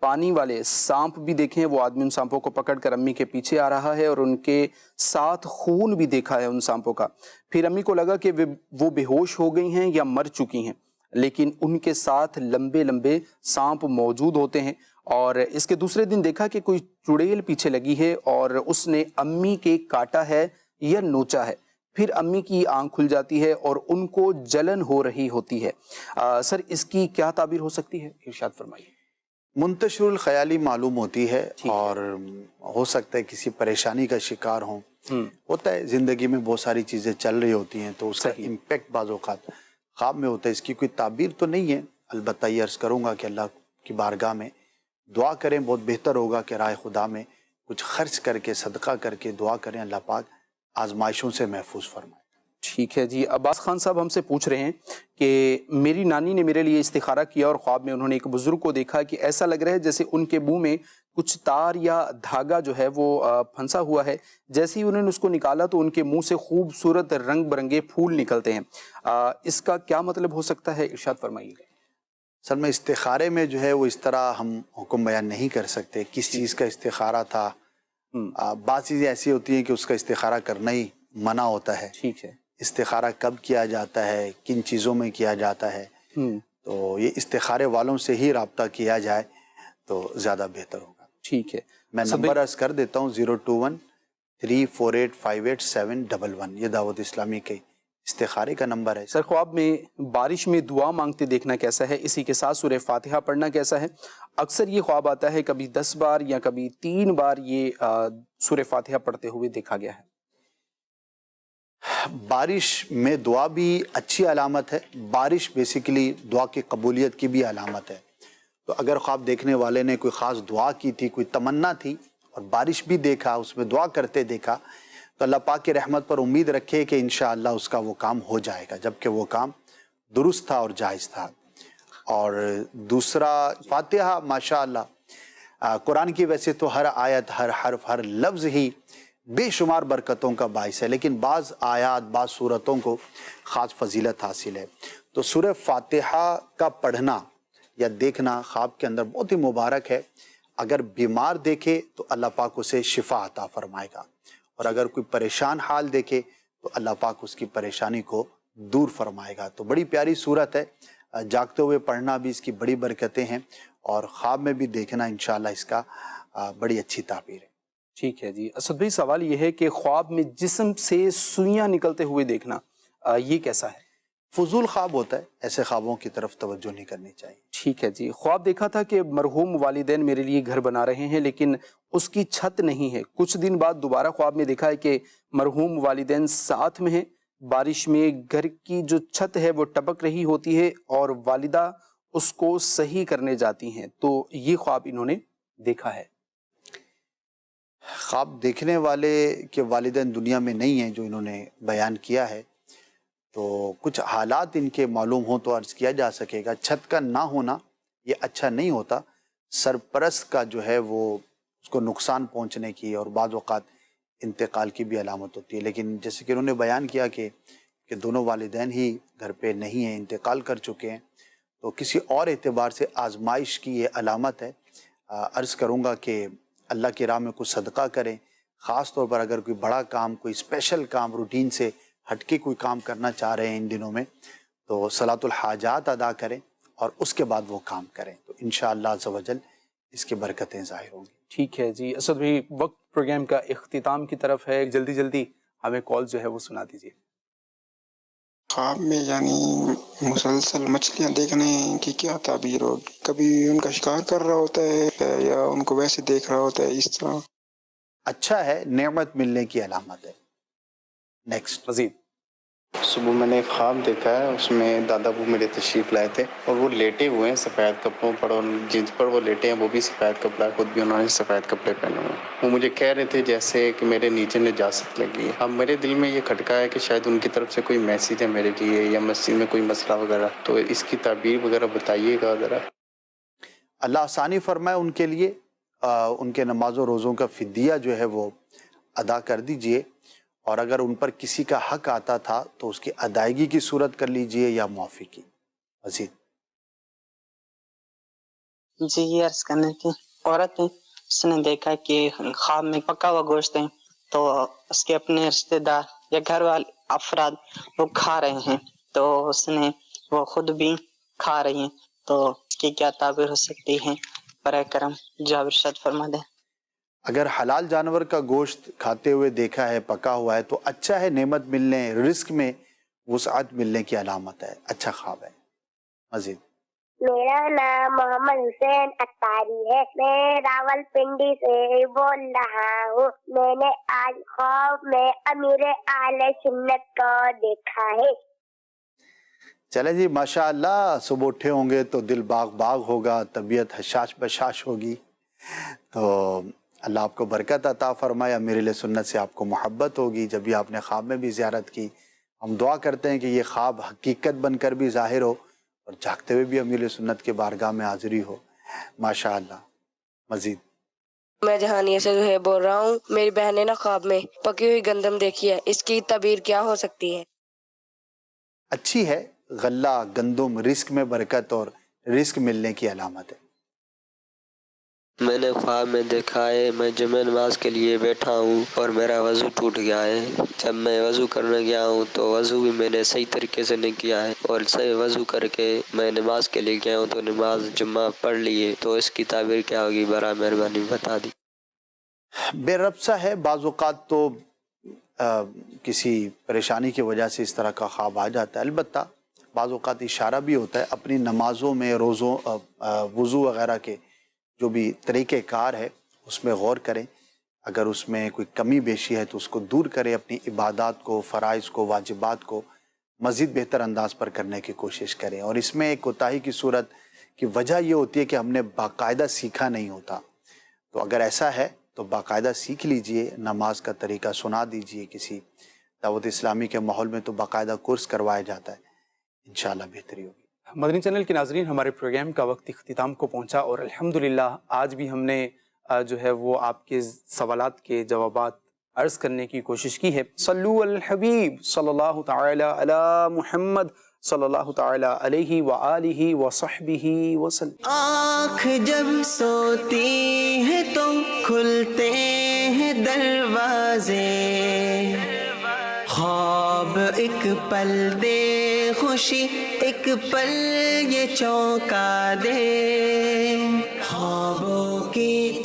پانی والے سانپ بھی دیکھے ہیں. وہ آدمی ان سانپوں کو پکڑ کر امی کے پیچھے آ رہا ہے اور ان کے ساتھ خون بھی دیکھا ہے ان سانپوں کا. پھر امی کو لگا کہ وہ بے ہوش ہو گئی ہیں یا مر چکی ہیں، لیکن ان کے ساتھ لمبے لمبے سانپ موجود ہوتے ہیں. اور اس کے دوسرے دن دیکھا کہ کوئی چڑیل پیچھے لگی ہے اور اس نے امی کے کاٹا ہے یا نوچا ہے. پھر امی کی آنکھ کھل جاتی ہے اور ان کو جلن ہو رہی ہوتی ہے. سر اس کی کیا تعبیر ہو سکتی ہے، ارشاد فرمائیے. منتشر الخیالی معلوم ہوتی ہے اور ہو سکتا ہے کسی پریشانی کا شکار ہوں. ہوتا ہے زندگی میں بہت ساری چیزیں چل رہی ہوتی ہیں تو اس کا امپیکٹ بعض اوقات خواب میں ہوتا ہے. اس کی کوئی تعبیر تو نہیں ہے، البتہ یہ عرض کروں گا کہ اللہ کی بارگاہ میں دعا کریں. بہت بہتر ہوگا کہ راہ خدا میں کچھ خرچ کر کے، صدقہ کر کے دعا کریں، اللہ پاک آزمائشوں سے محفوظ فرمائے. ٹھیک ہے جی. عباس خان صاحب ہم سے پوچھ رہے ہیں کہ میری نانی نے میرے لیے استخارہ کیا اور خواب میں انہوں نے ایک بزرگ کو دیکھا کہ ایسا لگ رہا ہے جیسے ان کے منہ میں کچھ تار یا دھاگا جو ہے وہ پھنسا ہوا ہے. جیسے ہی انہوں نے اس کو نکالا تو ان کے منہ سے خوبصورت رنگ برنگے پھول نکلتے ہیں. اس کا کیا مطلب ہو سکتا ہے، ارشاد فرمائیے. سر میں استخارے میں جو ہے وہ اس طرح ہم حکم بیان نہیں کر سکتے کس چیز کا استخارہ تھا. بعض چیزیں ایسی ہوتی ہیں کہ اس کا استخارہ کرنا ہی منع ہوتا ہے. ٹھیک ہے. استخارہ کب کیا جاتا ہے، کن چیزوں میں کیا جاتا ہے، تو یہ استخارے والوں سے ہی رابطہ کیا جائے تو زیادہ بہتر ہوگا. ٹھیک ہے. میں نمبر عرض کر دیتا ہوں 021 348587111. یہ دعوت اسلامی کے استخارے کا نمبر ہے. سر خواب میں بارش میں دعا مانگتے دیکھنا کیسا ہے؟ اسی کے ساتھ سورہ فاتحہ پڑھنا کیسا ہے؟ اکثر یہ خواب آتا ہے کبھی 10 بار یا کبھی 3 بار یہ سورہ فاتحہ پڑھتے ہوئے دیکھا گیا ہے. بارش میں دعا بھی اچھی علامت ہے. بارش بیسیکلی دعا کی قبولیت کی بھی علامت ہے. تو اگر خواب دیکھنے والے نے کوئی خاص دعا کی تھی، کوئی تمنا تھی اور بارش بھی دیکھا، اس میں دعا کرتے دیکھا، تو اللہ پاک کی رحمت پر امید رکھے کہ انشاءاللہ اس کا وہ کام ہو جائے گا، جبکہ وہ کام درست تھا اور جائز تھا. اور دوسرا فاتحہ ماشاءاللہ قرآن کی ویسے تو ہر آیت، ہر حرف، ہر لفظ ہی بے شمار برکتوں کا باعث ہے، لیکن بعض آیات، بعض صورتوں کو خاص فضیلت حاصل ہے. تو سورہ فاتحہ کا پڑھنا یا دیکھنا خواب کے اندر بہت ہی مبارک ہے. اگر بیمار دیکھے تو اللہ پاک اسے شفا عطا فرمائے گا، اور اگر کوئی پریشان حال دیکھے تو اللہ پاک اس کی پریشانی کو دور فرمائے گا. تو بڑی پیاری صورت ہے. جاگتے ہوئے پڑھنا بھی اس کی بڑی برکتیں ہیں، اور خواب میں بھی دیکھنا انشاءاللہ اس کا بڑی اچھی تعبیر ہے. ٹھیک ہے جی. اسد بھائی سوال یہ ہے کہ خواب میں جسم سے سوئیاں نکلتے ہوئے دیکھنا یہ کیسا ہے؟ فضول خواب ہوتا ہے، ایسے خوابوں کی طرف توجہ نہیں کرنی چاہیے. ٹھیک ہے جی. خواب دیکھا تھا کہ مرحوم والدین میرے لیے گھر بنا رہے ہیں لیکن اس کی چھت نہیں ہے. کچھ دن بعد دوبارہ خواب میں دیکھا ہے کہ مرحوم والدین ساتھ میں ہیں. بارش میں گھر کی جو چھت ہے وہ ٹپک رہی ہوتی ہے اور والدہ اس کو صحیح کرنے جاتی ہیں. تو یہ خواب انہوں نے دیکھا ہے. خواب دیکھنے والے کے والدین دنیا میں نہیں ہیں جو انہوں نے بیان کیا ہے، تو کچھ حالات ان کے معلوم ہوں تو عرض کیا جا سکے گا. چھت کا نہ ہونا یہ اچھا نہیں ہوتا. سرپرست کا جو ہے وہ اس کو نقصان پہنچنے کی اور بعض اوقات انتقال کی بھی علامت ہوتی ہے. لیکن جیسے کہ انہوں نے بیان کیا کہ دونوں والدین ہی گھر پہ نہیں ہیں، انتقال کر چکے ہیں، تو کسی اور اعتبار سے آزمائش کی یہ علامت ہے. عرض کروں گا کہ اللہ کی راہ میں کچھ صدقہ کریں. خاص طور پر اگر کوئی بڑا کام، کوئی اسپیشل کام، روٹین سے ہٹ کے کوئی کام کرنا چاہ رہے ہیں ان دنوں میں، تو صلاۃ الحاجات ادا کریں اور اس کے بعد وہ کام کریں، تو انشاءاللہ عز و جل اس کی برکتیں ظاہر ہوں گی. ٹھیک ہے جی. اسد بھائی وقت پروگرام کا اختتام کی طرف ہے، جلدی جلدی ہمیں کال جو ہے وہ سنا دیجیے. خواب میں یعنی مسلسل مچھلیاں دیکھنے کی کیا تعبیر ہو؟ کبھی ان کا شکار کر رہا ہوتا ہے یا ان کو ویسے دیکھ رہا ہوتا ہے، اس طرح؟ اچھا ہے، نعمت ملنے کی علامت ہے. نیکسٹ. مزید. صبح میں نے ایک خواب دیکھا ہے، اس میں دادا ابو میرے تشریف لائے تھے اور وہ لیٹے ہوئے ہیں سفید کپڑوں پر، اور جن پر وہ لیٹے ہیں وہ بھی سفید کپڑا، خود بھی انہوں نے سفید کپڑے پہنے ہوئے ہیں. وہ مجھے کہہ رہے تھے جیسے کہ میرے نیچے نجاست لگی ہے. اب میرے دل میں یہ کھٹکا ہے کہ شاید ان کی طرف سے کوئی میسیج ہے میرے لیے، یا مسجد میں کوئی مسئلہ وغیرہ، تو اس کی تعبیر وغیرہ بتائیے گا ذرا. اللہ آسانی فرمائے ان کے لیے. ان کے نماز و روزوں کا فدیہ جو ہے وہ ادا کر دیجئے، اور اگر ان پر کسی کا حق آتا تھا تو اس کی ادائیگی کی صورت کر لیجئے یا معافی کی. مزید. جی یہ عرض کرنے کی عورت ہے، اس نے دیکھا کہ خواب میں پکا ہوا گوشت ہے، تو اس کے اپنے رشتہ دار یا گھر والے افراد وہ کھا رہے ہیں، تو اس نے وہ خود بھی کھا رہی ہیں، تو کی کیا تعبیر ہو سکتی ہے؟ برائے کرم جواب ارشاد فرما دیں. اگر حلال جانور کا گوشت کھاتے ہوئے دیکھا ہے، پکا ہوا ہے، تو اچھا ہے، نعمت ملنے، رزق میں وسعت ملنے کی علامت ہے، اچھا خواب ہے. مزید. میرا نام محمد حسین اتاری ہے، میں راول پنڈی سے بول رہا ہوں. میں نے آج خواب میں امیر اہل سنت کو دیکھا ہے. چلیں جی، ماشاءاللہ صبح اٹھے ہوں گے تو دل باغ باغ ہوگا، طبیعت حشاش بشاش ہوگی. تو اللہ آپ کو برکت عطا فرمائے، امیر سنت سے آپ کو محبت ہوگی. جب بھی آپ نے خواب میں بھی زیارت کی، ہم دعا کرتے ہیں کہ یہ خواب حقیقت بن کر بھی ظاہر ہو اور جاگتے ہوئے بھی امیر سنت کے بارگاہ میں حاضری ہو. ماشاءاللہ. مزید. میں جہانیہ سے زہیب بول رہا ہوں. میری بہن نے نا خواب میں پکی ہوئی گندم دیکھی ہے، اس کی تعبیر کیا ہو سکتی ہے؟ اچھی ہے، غلہ، گندم رزق میں برکت اور رزق ملنے کی علامت ہے. میں نے خواب میں دیکھا ہے میں جمعہ نماز کے لیے بیٹھا ہوں اور میرا وضو ٹوٹ گیا ہے. جب میں وضو کرنے گیا ہوں تو وضو بھی میں نے صحیح طریقے سے نہیں کیا ہے، اور صحیح وضو کر کے میں نماز کے لیے گیا ہوں تو نماز جمعہ پڑھ لی ہے. تو اس کی تعبیر کیا ہوگی؟ برائے مہربانی بتا دی. بے ربط سا ہے، بعض اوقات تو کسی پریشانی کی وجہ سے اس طرح کا خواب آ جاتا ہے، البتہ بعض اوقات اشارہ بھی ہوتا ہے اپنی نمازوں میں، روزوں، وضو وغیرہ کے جو بھی طریقہ کار ہے اس میں غور کریں، اگر اس میں کوئی کمی بیشی ہے تو اس کو دور کریں، اپنی عبادات کو، فرائض کو، واجبات کو مزید بہتر انداز پر کرنے کی کوشش کریں۔ اور اس میں ایک کوتاہی کی صورت کی وجہ یہ ہوتی ہے کہ ہم نے باقاعدہ سیکھا نہیں ہوتا، تو اگر ایسا ہے تو باقاعدہ سیکھ لیجئے، نماز کا طریقہ سنا دیجئے، کسی دعوت اسلامی کے ماحول میں تو باقاعدہ کورس کروایا جاتا ہے، انشاءاللہ بہتری ہوگی۔ مدنی چینل کے ناظرین، ہمارے پروگرام کا وقت اختتام کو پہنچا اور الحمدللہ آج بھی ہم نے جو ہے وہ آپ کے سوالات کے جوابات عرض کرنے کی کوشش کی ہے۔ صلو علی الحبیب صلی اللہ تعالی علی محمد صلی اللہ تعالی علیہ وآلہ وصحبہ وسلم۔ آنکھ جب سوتی ہے تو کھلتے ہیں دروازے، خواب ایک پل دے خوشی، ایک پل یہ چونکا دے، خوابوں کی